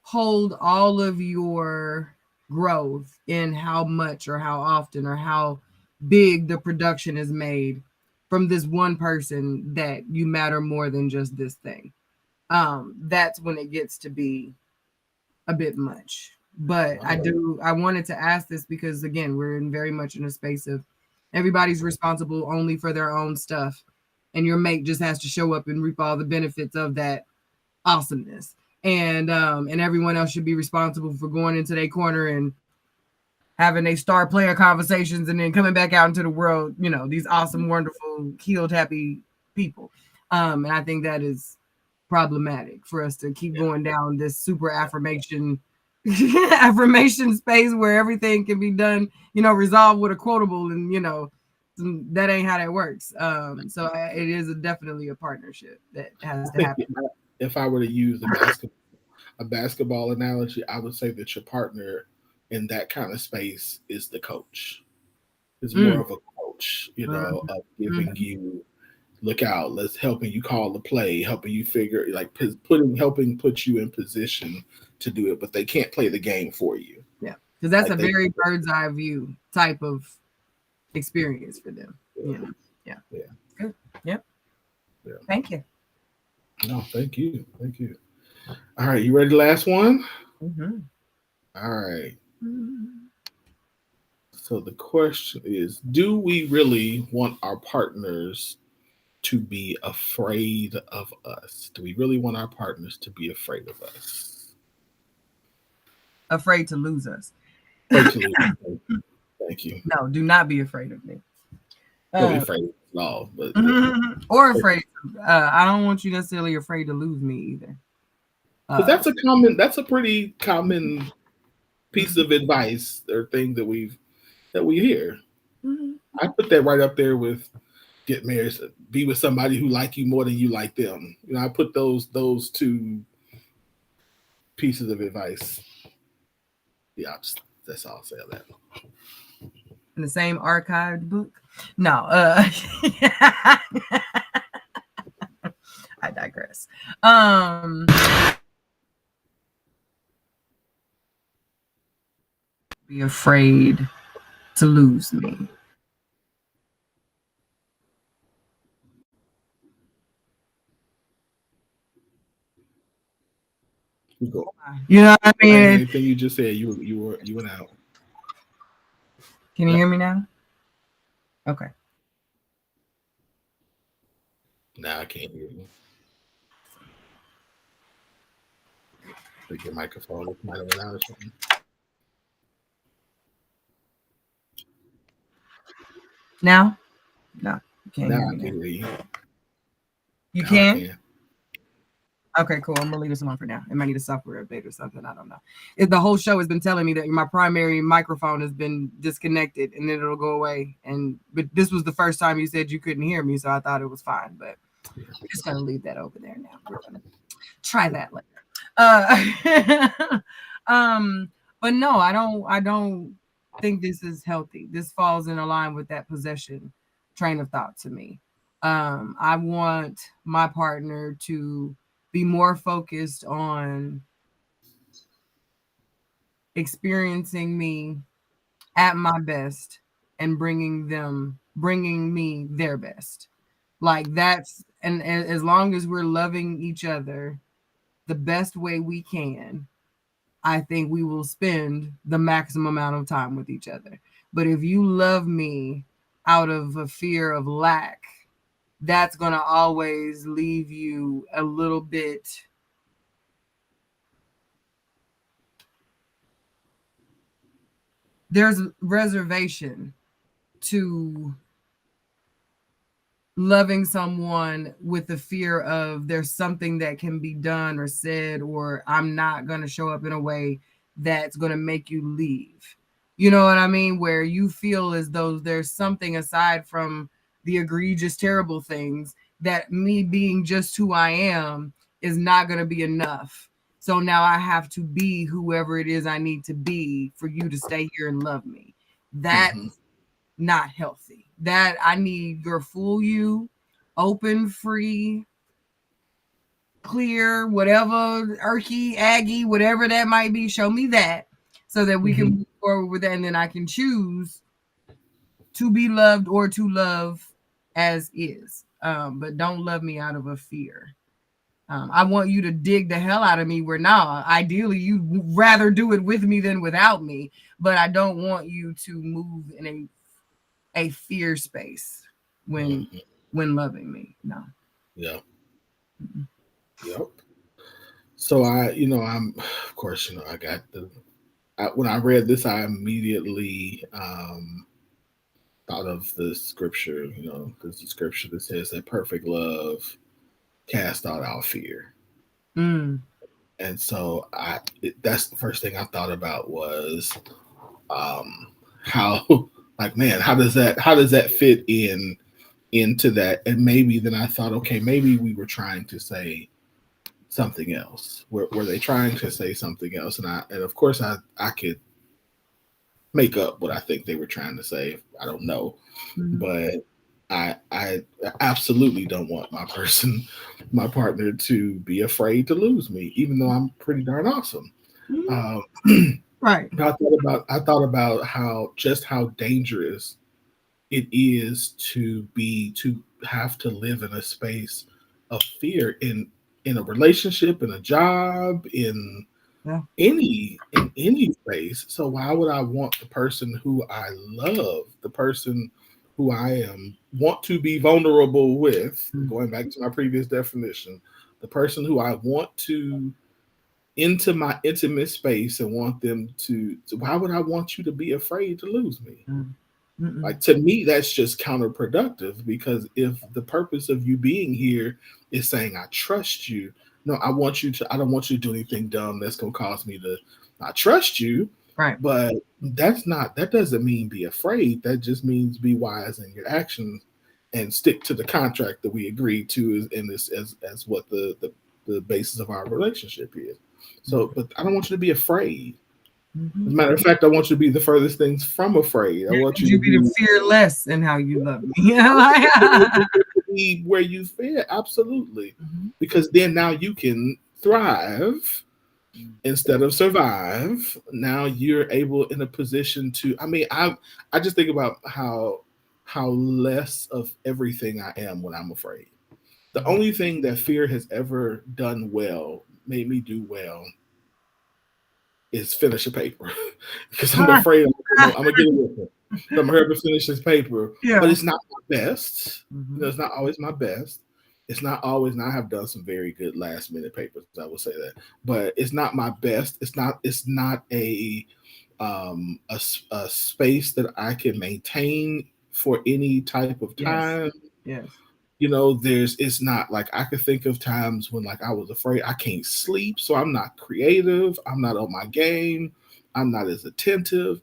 hold all of your growth in how much or how often or how big the production is made from this one person that you matter more than just this thing. That's when it gets to be a bit much. But I wanted to ask this because, again, we're very much in a space of everybody's responsible only for their own stuff, and your mate just has to show up and reap all the benefits of that awesomeness. And everyone else should be responsible for going into their corner and having a star player conversations and then coming back out into the world, these awesome, wonderful, healed, happy people. And I think that is problematic for us to keep going down this super affirmation space where everything can be done, resolved with a quotable, and that ain't how that works. So it is definitely a partnership that has to happen. If I were to use a basketball analogy, I would say that your partner in that kind of space is the coach. It's more of a coach, of giving you, look out, let's helping you call the play, helping you figure, like helping put you in position to do it, but they can't play the game for you. Yeah, because that's a very bird's eye view type of experience for them. Yeah. Good. Yep. Yeah. Thank you. No, thank you. All right, you ready? The last one. All right. So the question is, do we really want our partners to be afraid of us? Do we really want our partners to be afraid of us? Afraid to lose us. Afraid to lose us. Thank you. No, do not be afraid of me. Don't be afraid at all. But, or afraid. I don't want you necessarily afraid to lose me either. But that's a pretty common piece of advice or thing that we hear. I put that right up there with get married, be with somebody who like you more than you like them. I put those two pieces of advice. Yeah, that's all I'll say on that. In the same archived book? No. I digress. be afraid to lose me. You know what I mean? Anything you just said, you went out. Can you hear me now? Okay. Nah, I can't hear you. Like your microphone might have went out or something. Now? No, you can't Now hear I me can now. hear you. You Now can? I can. Okay, cool. I'm gonna leave this alone for now. It might need a software update or something. I don't know. The whole show has been telling me that my primary microphone has been disconnected, and then it'll go away. But this was the first time you said you couldn't hear me, so I thought it was fine. But I'm just gonna leave that over there now. We're gonna try that later. But no, I don't think this is healthy. This falls in line with that possession train of thought to me. I want my partner to be more focused on experiencing me at my best and bringing me their best. Like that's, and as long as we're loving each other the best way we can, I think we will spend the maximum amount of time with each other. But if you love me out of a fear of lack, that's going to always leave you a little bit there's reservation to loving someone with the fear of there's something that can be done or said, or I'm not going to show up in a way that's going to make you leave. You know what I mean? Where you feel as though there's something aside from the egregious, terrible things that me being just who I am is not going to be enough. So now I have to be whoever it is I need to be for you to stay here and love me. That's not healthy. That I need your full you, open, free, clear, whatever, Erky, Aggie, whatever that might be. Show me that so that we can move forward with that. And then I can choose to be loved or to love as is. But don't love me out of a fear. I want you to dig the hell out of me where now, ideally, you'd rather do it with me than without me. But I don't want you to move in a fear space when loving me. No. Yeah. Yep. So I'm of course, I got when I read this, I immediately thought of the scripture, there's the scripture that says that perfect love cast out our fear. And so that's the first thing I thought about was how like, man, how does that fit into that? And maybe then I thought, okay, maybe we were trying to say something else. Were they trying to say something else? And of course I could make up what I think they were trying to say. I don't know. But I absolutely don't want my partner to be afraid to lose me, even though I'm pretty darn awesome. Right. I thought about how dangerous it is to have to live in a space of fear in a relationship, in a job, in any space. So why would I want the person who I love, the person who I want to be vulnerable with, going back to my previous definition, the person who I want to into my intimate space and want them to why would I want you to be afraid to lose me? Like, to me, that's just counterproductive, because if the purpose of you being here is saying I trust you, no, I don't want you to do anything dumb that's going to cause me to not trust you. Right. But that doesn't mean be afraid. That just means be wise in your actions and stick to the contract that we agreed to as what the basis of our relationship is. So, but I don't want you to be afraid. As a matter of fact, I want you to be the furthest things from afraid. I want you to be fearless in how you love me. Be where you fear, absolutely. Because then now you can thrive instead of survive. Now you're able in a position to. I mean, I just think about how less of everything I am when I'm afraid. The only thing that fear has ever done well, made me do well, is finish a paper because I'm afraid I'm gonna get it with it. So I'm here to finish this paper, but Yeah. it's not my best. Mhm. It's not always my best. It's not always. And I have done some very good last minute papers. I will say that, but it's not my best. It's not. It's not a space that I can maintain for any type of Yes. time. Yes. There's it's not like I could think of times when like I was afraid I can't sleep, so I'm not creative, I'm not on my game, I'm not as attentive.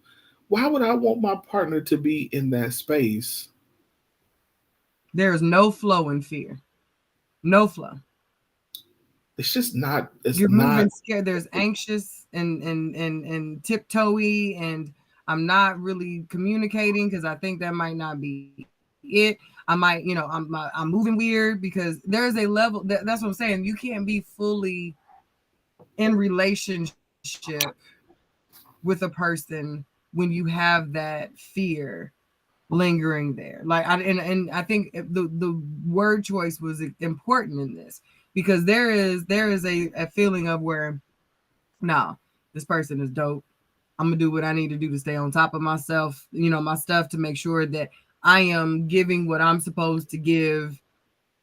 Why would I want my partner to be in that space? There is no flow in fear. No flow. It's just not, it's You're not. moving scared. There's anxious and tiptoey, and I'm not really communicating because I think that might not be it. I might, I'm moving weird because there's a level that's what I'm saying. You can't be fully in relationship with a person when you have that fear lingering there. Like and I think the word choice was important in this because there is a feeling of where nah, this person is dope. I'm gonna do what I need to do to stay on top of myself, my stuff to make sure that I am giving what I'm supposed to give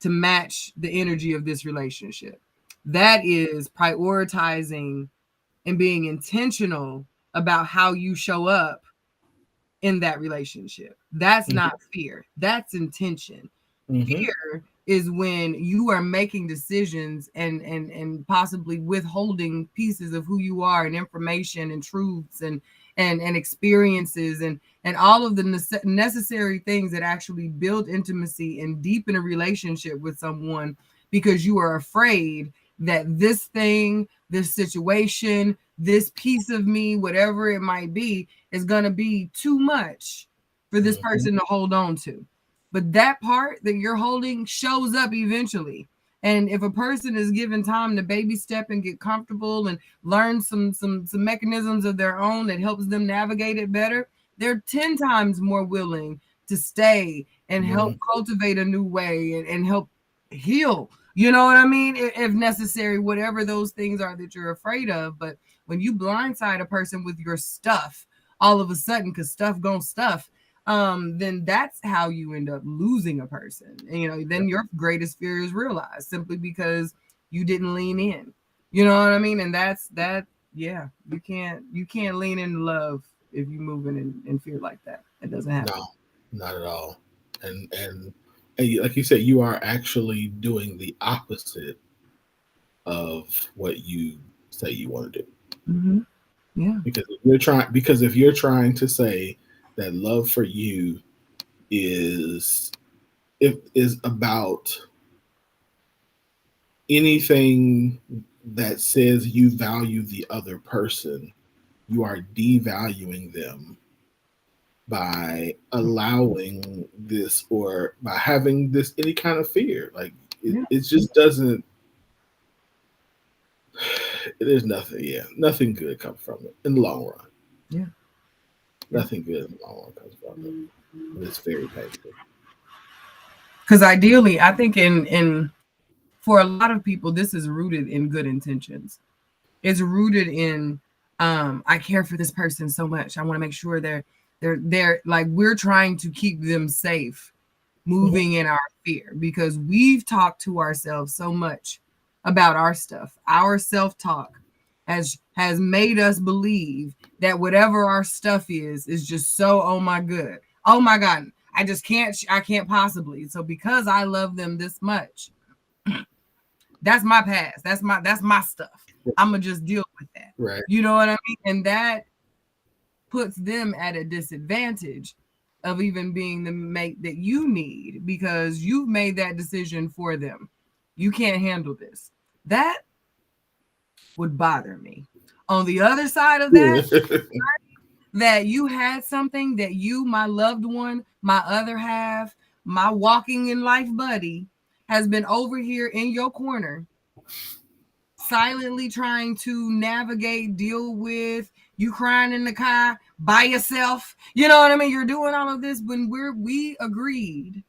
to match the energy of this relationship. That is prioritizing and being intentional about how you show up in that relationship. That's Mhm, not fear. That's intention. mhm, Fear is when you are making decisions and possibly withholding pieces of who you are and information and truths and experiences and all of the necessary things that actually build intimacy and deepen a relationship with someone because you are afraid that this thing, this situation, this piece of me, whatever it might be, is going to be too much for this mhm, person to hold on to. But that part that you're holding shows up eventually. And if a person is given time to baby step and get comfortable and learn some mechanisms of their own that helps them navigate it better, they're 10 times more willing to stay and help mhm. cultivate a new way and help heal. You know what I mean? If necessary, whatever those things are that you're afraid of. But when you blindside a person with your stuff all of a sudden, because stuff gonna stuff, then that's how you end up losing a person. And, then your greatest fear is realized simply because you didn't lean in. You know what I mean? And that's that. Yeah, you can't lean into love if you're moving in fear like that. It doesn't happen. No, not at all. And like you said, you are actually doing the opposite of what you say you want to do. Hmm. Yeah. Because if you're trying to say that love for you is it is about anything that says you value the other person, you are devaluing them by allowing this or by having this any kind of fear. Like it, Yeah. it just doesn't. There's nothing, yeah, nothing good comes from it in the long run. Yeah. Yeah. Nothing good in the long run comes from it. And it's very painful. Because ideally, I think in for a lot of people, this is rooted in good intentions. It's rooted in I care for this person so much. I want to make sure they're like we're trying to keep them safe Mhm. moving in our fear because we've talked to ourselves so much about our stuff. Our self-talk has made us believe that whatever our stuff is just so oh my good. Oh my god. I can't possibly. So because I love them this much, that's my past. That's my stuff. I'm gonna just deal with that. Right. You know what I mean? And that puts them at a disadvantage of even being the mate that you need because you've made that decision for them. You can't handle this. That would bother me. On the other side of Yeah. that you had something that you, my loved one, my other half, my walking in life buddy, has been over here in your corner silently trying to navigate, deal with, you crying in the car by yourself. You know what I mean? You're doing all of this when we agreed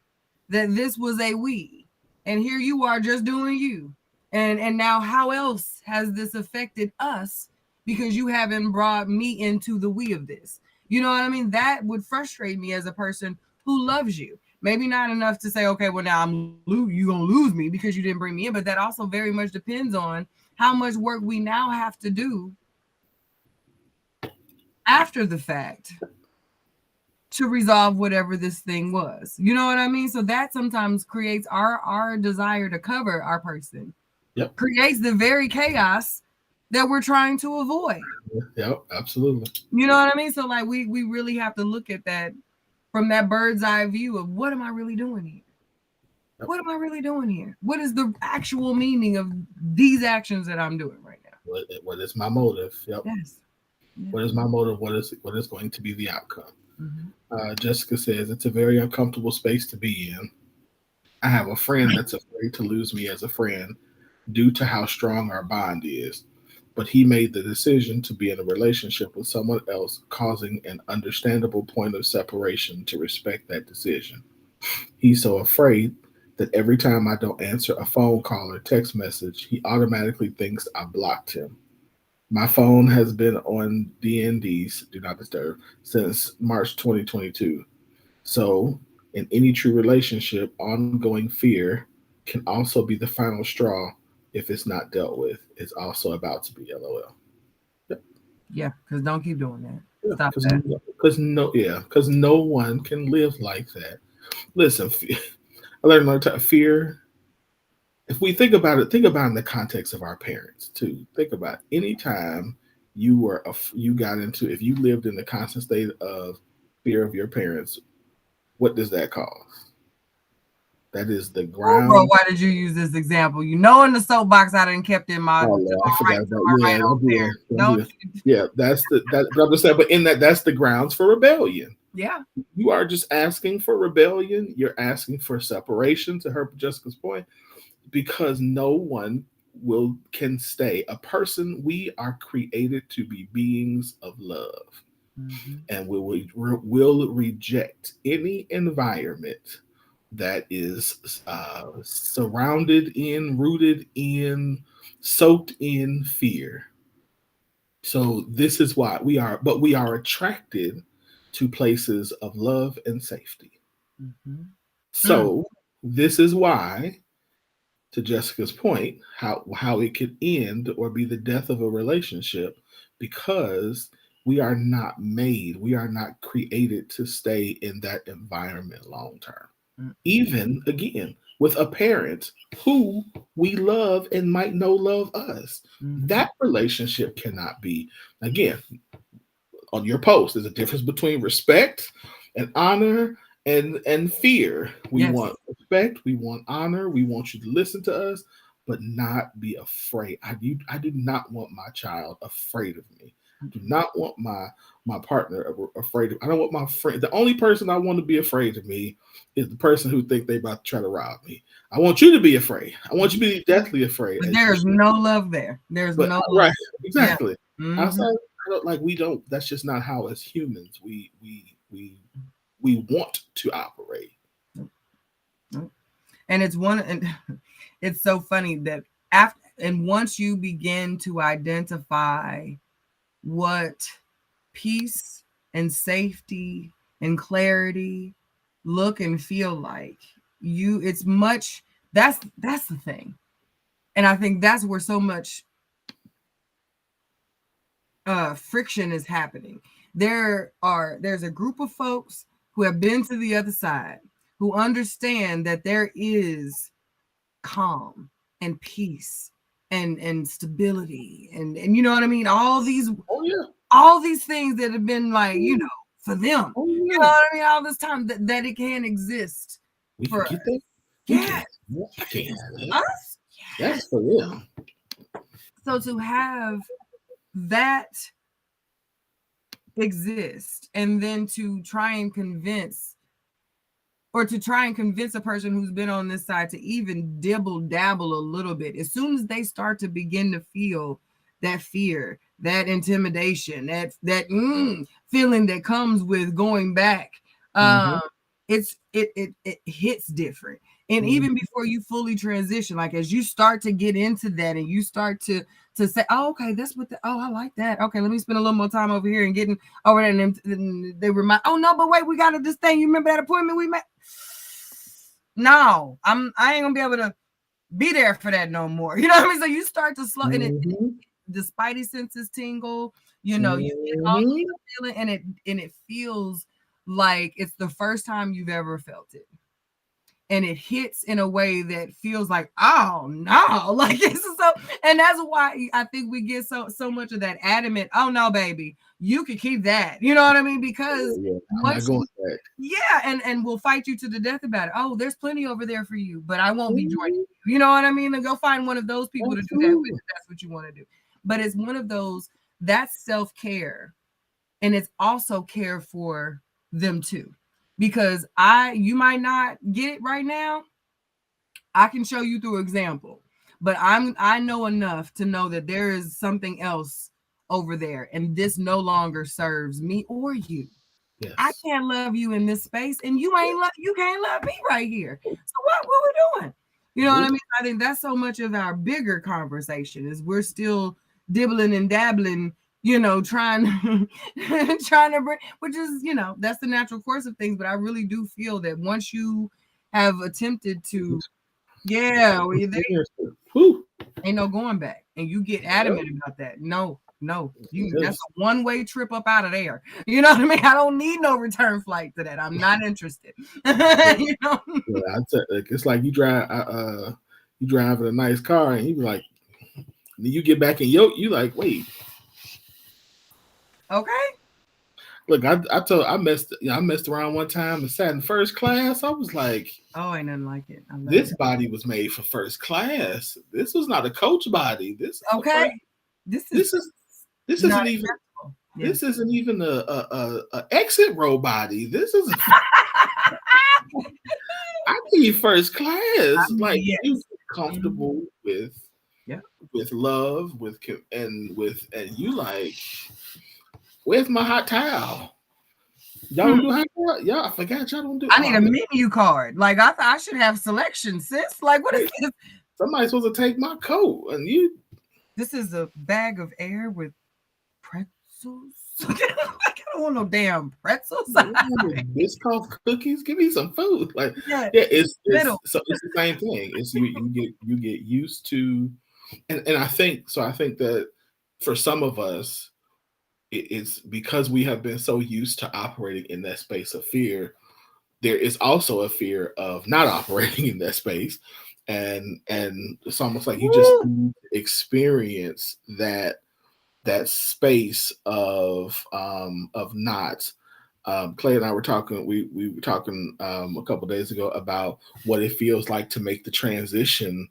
that this was a we. And here you are just doing you. And now how else has this affected us? Because you haven't brought me into the we of this. You know what I mean? That would frustrate me as a person who loves you. Maybe not enough to say, okay, well, now you're going to lose me because you didn't bring me in. But that also very much depends on how much work we now have to do after the fact to resolve whatever this thing was. You know what I mean? So that sometimes creates our desire to cover our person. Yep. Creates the very chaos that we're trying to avoid. Yep, absolutely. You know what I mean? So like we really have to look at that from that bird's eye view of what am I really doing here? Yep. What am I really doing here? What is the actual meaning of these actions that I'm doing right now? What is my motive? Yep. Yes. What is my motive? What is going to be the outcome? Mm-hmm. Jessica says it's a very uncomfortable space to be in. I have a friend that's afraid to lose me as a friend due to how strong our bond is. But he made the decision to be in a relationship with someone else, causing an understandable point of separation to respect that decision. He's so afraid that every time I don't answer a phone call or text message, he automatically thinks I blocked him. My phone has been on DND's, do not disturb, since March 2022. So, in any true relationship, ongoing fear can also be the final straw if it's not dealt with. It's also about to be LOL. Yep. Yeah, because don't keep doing that. Yeah, Stop that. Because no one can live like that. Listen, I learned another time, fear. If we think about it in the context of our parents too. Think about any time you got into, if you lived in the constant state of fear of your parents, what does that cause? That is the ground. Oh, bro, why did you use this example? You know, in the soapbox I didn't kept in my. Oh, I forgot about that's that. But I'm just saying, but in that's the grounds for rebellion. Yeah, you are just asking for rebellion. You're asking for separation. To her Jessica's point, because no one can stay a person. We are created to be beings of love, and we will reject any environment that is surrounded in, rooted in, soaked in fear. So this is why we are attracted to places of love and safety. So this is why, to Jessica's point, how it could end or be the death of a relationship, because we are not created to stay in that environment long term. Even again with a parent who we love and might love us, that relationship cannot be. Again, on your post, there's a difference between respect and honor and fear. We want respect, we want honor, we want you to listen to us, but not be afraid. I do not want my child afraid of me. I do not want my partner afraid of. I don't want my friend. The only person I want to be afraid of me is the person who think they about to try to rob me. I want you to be afraid. I want you to be deathly afraid. But there's no love there. There's no love. Right. Exactly. Outside, we don't. That's just not how, as humans, we want to operate. And it's so funny that once you begin to identify what peace and safety and clarity look and feel like, it's much, that's the thing. And I think that's where so much friction is happening. There's a group of folks who have been to the other side, who understand that there is calm and peace and stability and you know what I mean, all these things that have been like, for them, you know what I mean, all this time that it can exist. We for can get that. Us? Yes, for real. So to have that exist and then to try and convince or to try and convince a person who's been on this side to even dibble dabble a little bit. As soon as they start to begin to feel that fear, that intimidation, that feeling that comes with going back, Mm-hmm. it hits different. And Mm-hmm. even before you fully transition, like as you start to get into that and you start to say, oh, okay, that's what I like that. Okay, let me spend a little more time over here and getting over there. And then they remind, oh no, but wait, we got this thing. You remember that appointment we met? No, I ain't gonna be able to be there for that no more. You know what I mean? So you start to slow, and Mm-hmm. the spidey senses tingle. You know, you get all Mm-hmm. the feeling, and it feels like it's the first time you've ever felt it, and it hits in a way that feels like, oh no, like it's so. And that's why I think we get so much of that adamant, oh no, baby, you can keep that. You know what I mean? Because Yeah, I'm not once going you, back. yeah, and we'll fight you to the death about it. Oh, there's plenty over there for you, but I won't be joining Mhm. you. You know what I mean? And go find one of those people to do that with Absolutely. if that's what you want to do. But it's one of those, that's self-care, and it's also care for them too. Because you might not get it right now. I can show you through example, but I know enough to know that there is something else over there, and this no longer serves me or you. I Yes. can't love you in this space, and you can't love me right here. So what we doing? You know what I Nope. mean? I think that's so much of our bigger conversation is we're still dibbling and dabbling, trying trying to bring, which is, that's the natural course of things. But I really do feel that once you have attempted to, yeah, well, there Whew. ain't no going back, and you get Yep. adamant about that. No, no, that's Yes. a one-way trip up out of there. You know what I mean? I don't need no return flight to that. I'm not interested. Yeah. You know? Yeah, like, it's like you driving a nice car and you be like, you get back in you like, wait, Okay. look, I messed around one time and sat in first class. I was like, Oh, ain't nothing like it. I love this it. body was made for first class. This was not a coach body. This is the Okay. first. This is This is this not isn't even acceptable. Yeah. this isn't even a exit row body. This is I need first class. Like you Yes. get comfortable Yeah. with love, and you like, where's my hot towel? Y'all Hmm. don't do hot towel? Y'all, I forgot y'all don't do. I need Oh a man, menu card. Like I should have selection, sis. Like what is wait, this? somebody's supposed to take my coat, and you This is a bag of air with pretzels. I don't want no damn pretzels. Biscoff cookies. Give me some food. Like, Yeah, yeah, it's middle. so it's the same thing. It's you get used to, and I think so. I think that for some of us, it's because we have been so used to operating in that space of fear. There is also a fear of not operating in that space, and it's almost like you just Woo. experience that space of not. Clay and I were talking. We were talking a couple days ago about what it feels like to make the transition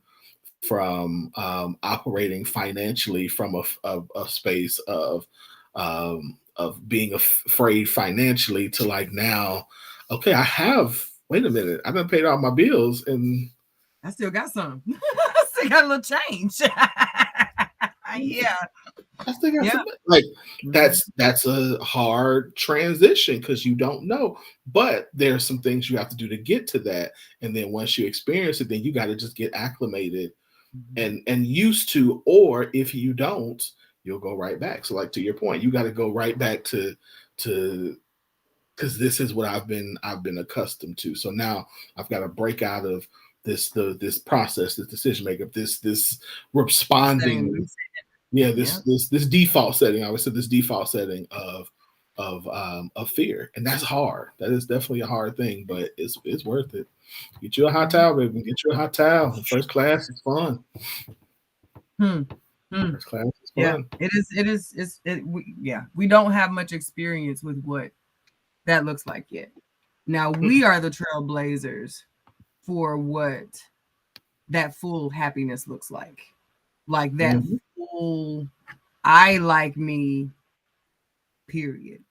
from operating financially from a space of being afraid financially to like now. Okay, I have. Wait a minute, I haven't paid all my bills, and I still got some. I still got a little change. Yeah. I still got Yeah. some. Like Mhm. that's a hard transition because you don't know. But there's some things you have to do to get to that, and then once you experience it, then you got to just get acclimated Mhm. and used to. Or if you don't, you'll go right back. So, like to your point, you got to go right back to because this is what I've been accustomed to. So now I've got to break out of this process, this decision maker, this Setting responding, reset. yeah, Yeah. this default setting. I would say this default setting of fear, and that's hard. That is definitely a hard thing, but it's worth it. Get you a hot Mhm. towel, baby. Get you a hot towel. First class is fun. Hmm. Hmm. First class is Yeah. fun. It is. It is. Yeah. We don't have much experience with what that looks like yet. Now we are the trailblazers for what that full happiness looks like that Mhm. full I like me, period.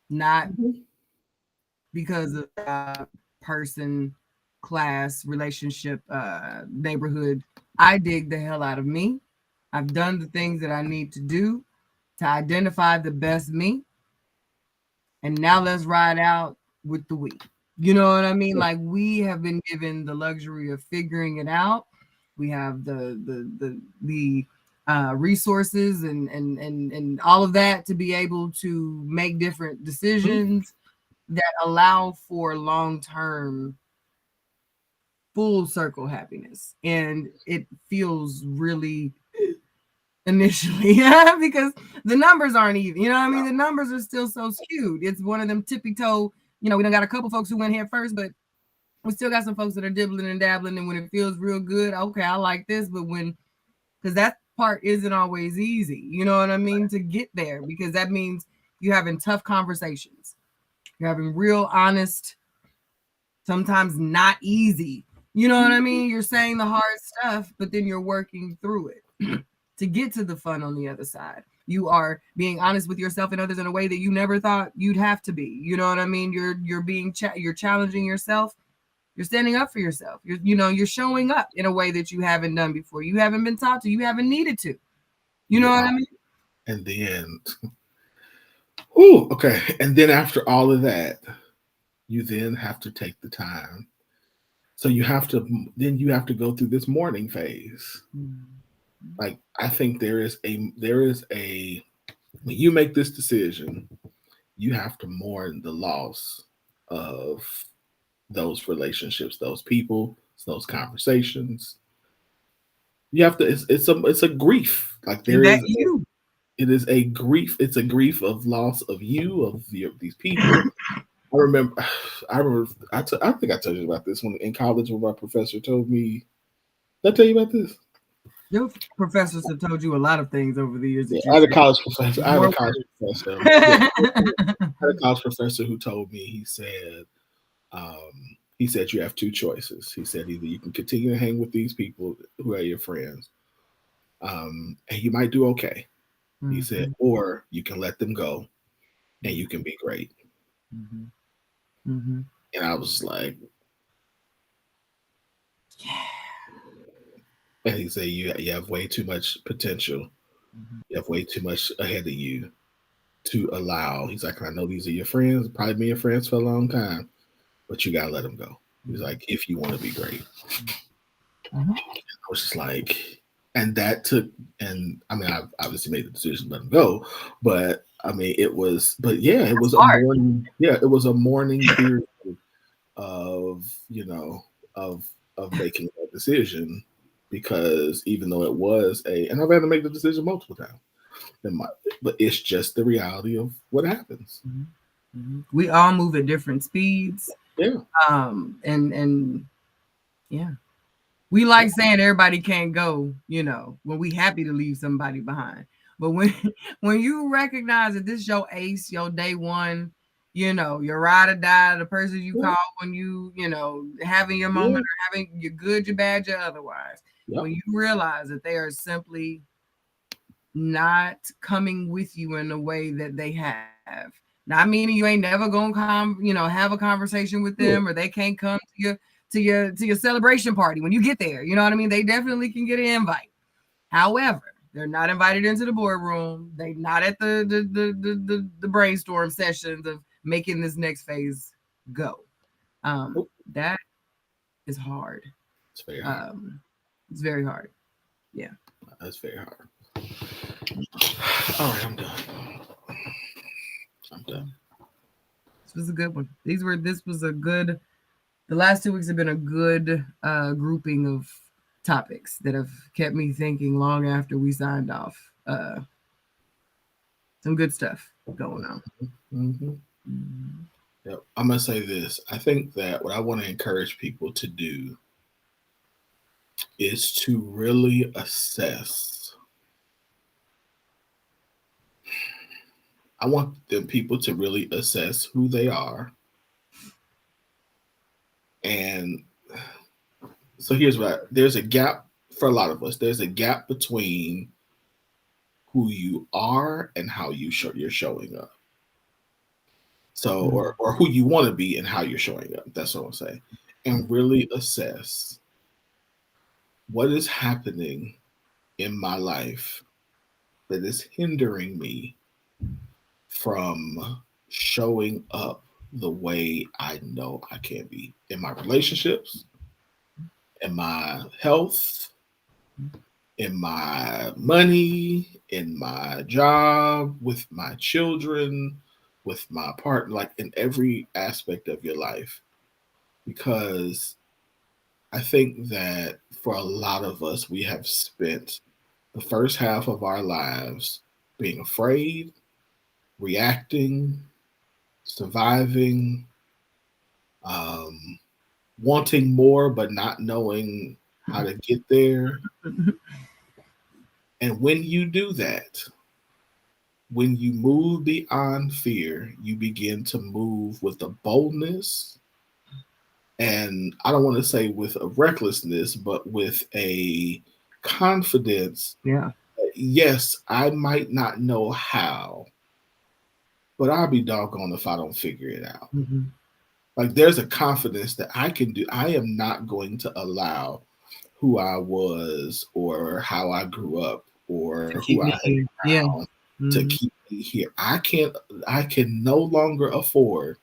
Not Mhm. because of person, class, relationship, neighborhood. I dig the hell out of me. I've done the things that I need to do to identify the best me. And now let's ride out with the we. You know what I mean? Like, we have been given the luxury of figuring it out. We have the resources and all of that to be able to make different decisions that allow for long term full circle happiness. And it feels really initially, yeah, because the numbers aren't even, you know what I mean? The numbers are still so skewed. It's one of them tippy toe, we done got a couple folks who went here first, but we still got some folks that are dibbling and dabbling. And when it feels real good, okay, I like this. But because that part isn't always easy, you know what I mean, to get there, because that means you're having tough conversations. You're having real honest, sometimes not easy. You know what I mean? You're saying the hard stuff, but then you're working through it to get to the fun on the other side. You are being honest with yourself and others in a way that you never thought you'd have to be. You know what I mean? You're challenging yourself. You're standing up for yourself. You're showing up in a way that you haven't done before. You haven't been taught to. You haven't needed to. You know what I mean? And then, okay. And then after all of that, you then have to take the time. So you have to go through this mourning phase. Like, I think there is a when you make this decision, you have to mourn the loss of those relationships, those people, those conversations. You have to. It's a grief. Like, it is a grief. It's a grief of loss of you, of these people. I remember. I think I told you about this when in college when my professor told me. Did I tell you about this? Your professors have told you a lot of things over the years. I had a college professor. I had a college professor. I had a college professor who told me. He said you have two choices. He said either you can continue to hang with these people who are your friends, and you might do okay. Mm-hmm. He said, or you can let them go, and you can be great. Mm-hmm. Mm-hmm. And I was like, yeah. And he said, you have way too much potential. Mm-hmm. You have way too much ahead of you to allow. He's like, I know these are your friends, probably been your friends for a long time, but you got to let them go. He's like, if you want to be great. Mm-hmm. I was just like, and that took, and I mean, I obviously made the decision to let them go, but I mean, it was hard. It was a mourning period of making a decision, because even though it was and I've had to make the decision multiple times, but it's just the reality of what happens. Mm-hmm. Mm-hmm. We all move at different speeds. Yeah. And yeah. We like saying everybody can't go, when we happy to leave somebody behind. But when you recognize that this is your ace, your day one, your ride or die, the person you call when you, having your moment or having your good, your bad, your otherwise. Yep. When you realize that they are simply not coming with you in the way that they have. Not meaning you ain't never gonna have a conversation with them, or they can't come to your celebration party when you get there. You know what I mean? They definitely can get an invite. However, they're not invited into the boardroom. They're not at the brainstorm sessions of making this next phase go. That is hard. It's very hard. It's very hard. Yeah. That's very hard. All right, I'm done. This was a good one. The last 2 weeks have been a good grouping of topics that have kept me thinking long after we signed off. Some good stuff going on. Mm-hmm. Mm-hmm. Yep. I'm going to say this. I think that what I want to encourage people to do is to really assess. I want the people to really assess who they are. And so here's what there's a gap for a lot of us. There's a gap between who you are and how you're showing up. So, or who you want to be and how you're showing up. That's what I'm saying. And really assess what is happening in my life that is hindering me from showing up the way I know I can be in my relationships, in my health, in my money, in my job, with my children, with my partner, like in every aspect of your life. Because I think that for a lot of us, we have spent the first half of our lives being afraid, reacting, surviving, um, wanting more, but not knowing how to get there. And when you do that, when you move beyond fear, you begin to move with a boldness. And I don't want to say with a recklessness, but with a confidence. Yeah. Yes, I might not know how, but I'll be doggone if I don't figure it out. Mm-hmm. Like there's a confidence that I can do. I am not going to allow who I was or how I grew up or who I hang Yeah. around to keep me here. I can no longer afford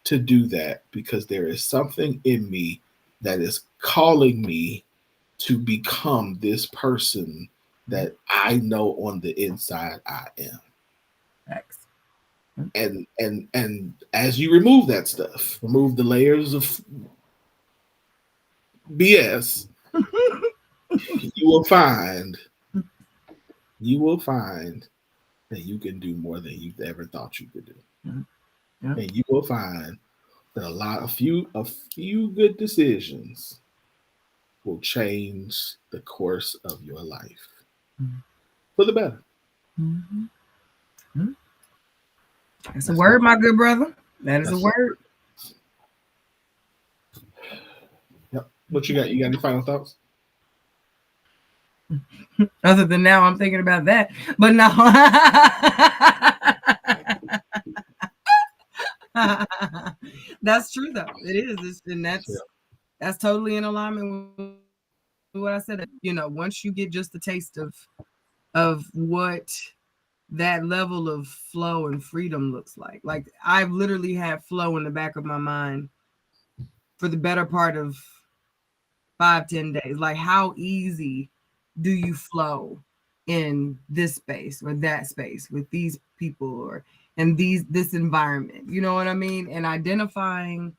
to do that because there is something in me that is calling me to become this person that I know on the inside I am. X. And as you remove that stuff, remove the layers of BS, you will find that you can do more than you've ever thought you could do. Yeah. And you will find that a few good decisions will change the course of your life for the better. Mm-hmm. Mm-hmm. That's a word, my good brother. That is a word. Yep. What you got? You got any final thoughts? Other than now, I'm thinking about that. But no. That's true though. It is. And that's totally in alignment with what I said. Once you get just a taste of what that level of flow and freedom looks like I've literally had flow in the back of my mind for the better part of 5-10 days. Like, how easy do you flow in this space or that space with these people or in this environment? You know what I mean? And identifying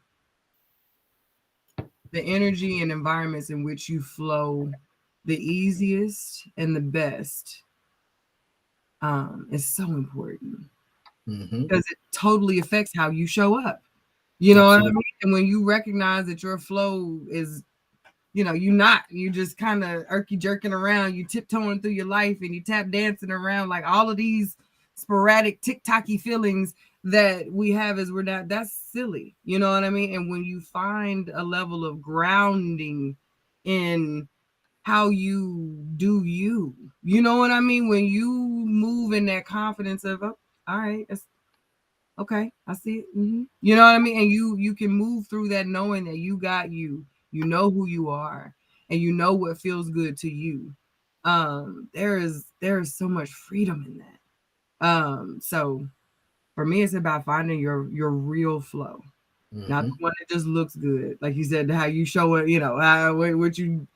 the energy and environments in which you flow the easiest and the best is so important because it totally affects how you show up. You know what I mean? And when you recognize that your flow is, you just kind of irky jerking around, you tiptoeing through your life and you tap dancing around, like all of these sporadic TikToky feelings that we have as we're not, that's silly. You know what I mean? And when you find a level of grounding in how you do you know what I mean? When you move in that confidence of, oh, all right, that's okay, I see it. Mm-hmm. You know what I mean? And you can move through that knowing that you got you know who you are, and you know what feels good to you. There is so much freedom in that. So for me, it's about finding your real flow, not the one that just looks good, like you said, how you show it, what you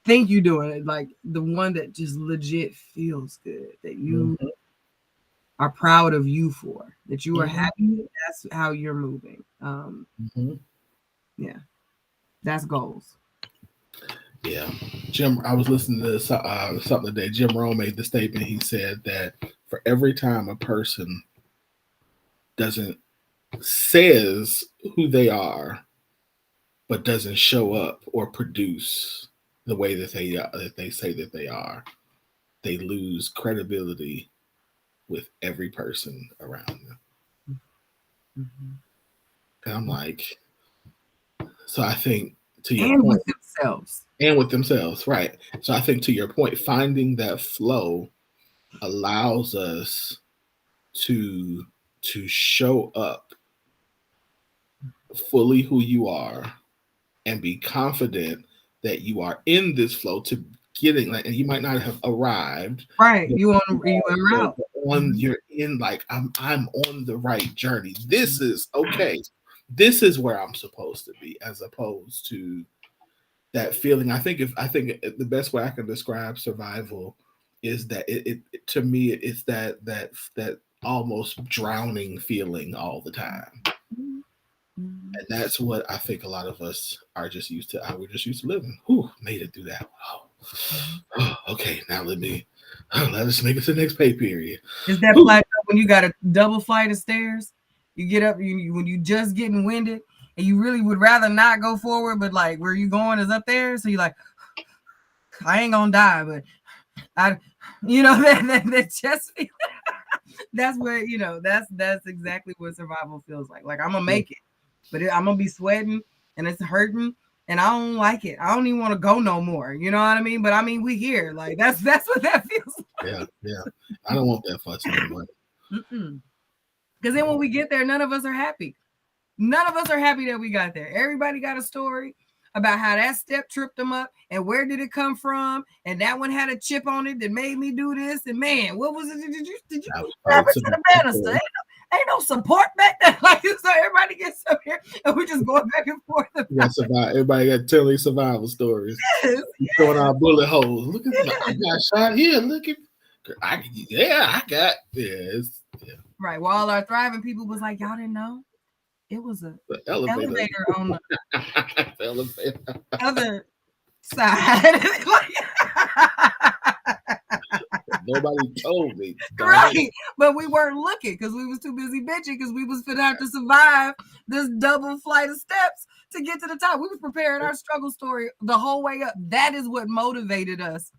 think you doing, like the one that just legit feels good, that you are proud of you for, that you are happy. That's how you're moving. Yeah, that's goals. Yeah, Jim. I was listening to something today. Jim Rohn made the statement. He said that for every time a person doesn't says who they are, but doesn't show up or produce the way that they say that they are, they lose credibility with every person around them. And I'm like, so I think to your point, with themselves, right? So I think to your point, finding that flow allows us to show up fully who you are and be confident that you are in this flow to getting like, and you might not have arrived, Right. but You en route. you're in like I'm on the right journey. This is okay. This is where I'm supposed to be, as opposed to that feeling. I think the best way I can describe survival is that it to me it's that almost drowning feeling all the time. And that's what I think a lot of us are just used to. We're just used to living. Whew, made it through that. Oh, okay, now let us make it to the next pay period. Is that plateau when you got a double flight of stairs? You get up, when you just getting winded, and you really would rather not go forward, but like where you going is up there. So you're like, I ain't gonna die, but that just that's where that's exactly what survival feels like. Like I'm gonna make it, but I'm gonna be sweating and it's hurting, and I don't like it. I don't even want to go no more. You know what I mean? But I mean, we here. Like that's what that feels like. Yeah. I don't want that fuss anymore. Because then when we get there, none of us are happy. None of us are happy that we got there. Everybody got a story about how that step tripped them up and where did it come from, and that one had a chip on it that made me do this. And man, what was it? Did you grab it to the banister? Ain't no support back there. Like so, everybody gets up here and we just going back and forth. Everybody got telling survival stories. Yes. Throwing our bullet holes. Look at I got shot here. Look at I got Right. While all our thriving people was like, y'all didn't know it was a elevator on the other side. Nobody told me. Right. But we weren't looking because we was too busy bitching because we was gonna have to survive this double flight of steps to get to the top. We was preparing our struggle story the whole way up. That is what motivated us.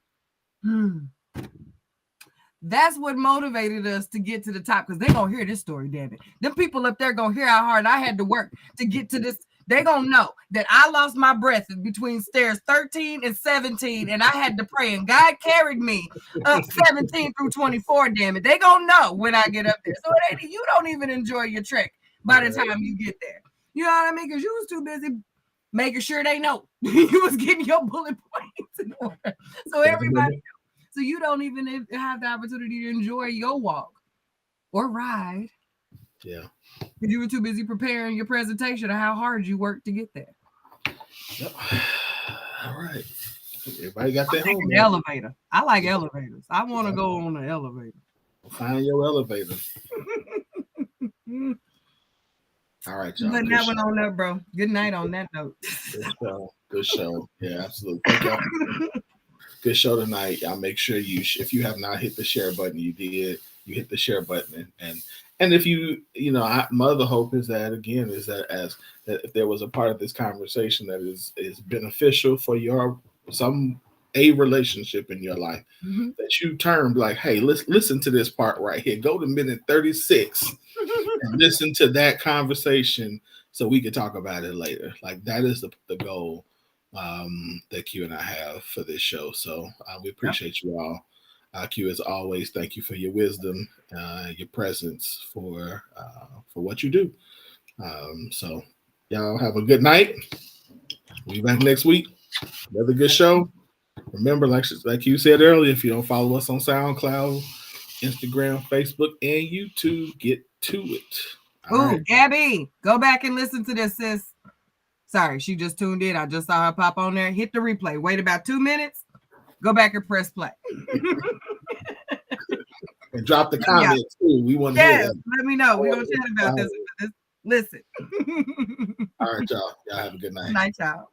That's what motivated us to get to the top, because they're going to hear this story, damn it. Them people up there going to hear how hard I had to work to get to this. They're going to know that I lost my breath between stairs 13 and 17, and I had to pray, and God carried me up 17 through 24, damn it. They going to know when I get up there. So you don't even enjoy your trek by the time you get there. You know what I mean? Because you was too busy making sure they know. You was getting your bullet points in order. So everybody knows. So you don't even have the opportunity to enjoy your walk or ride. Yeah. Because you were too busy preparing your presentation of how hard you worked to get there. Yep. All right. Everybody got their home. Elevator. I like elevators. I want to go on the elevator. Find your elevator. All right, y'all. Putting that one on up, bro. Good night on that note. Good show. Yeah, absolutely. Thank y'all. Good show tonight. Y'all make sure if you have not hit the share button, you hit the share button, and if my other hope is that if there was a part of this conversation that is beneficial for a relationship in your life, that you turn like, hey, let's listen to this part right here. Go to minute 36 and listen to that conversation so we can talk about it later. Like that is the goal that Q and I have for this show. So we appreciate you all. Q, as always, thank you for your wisdom, your presence, for what you do. So y'all have a good night. We'll be back next week. Another good show. Remember, like you said earlier, if you don't follow us on SoundCloud, Instagram, Facebook, and YouTube, get to it. Oh, Gabby, go back and listen to this, sis. Sorry, she just tuned in. I just saw her pop on there. Hit the replay. Wait about 2 minutes. Go back and press play. And drop the comments too. We want to hear that. Let me know. We're going to chat about this. Listen. All right, y'all. Y'all have a good night. Good night, y'all.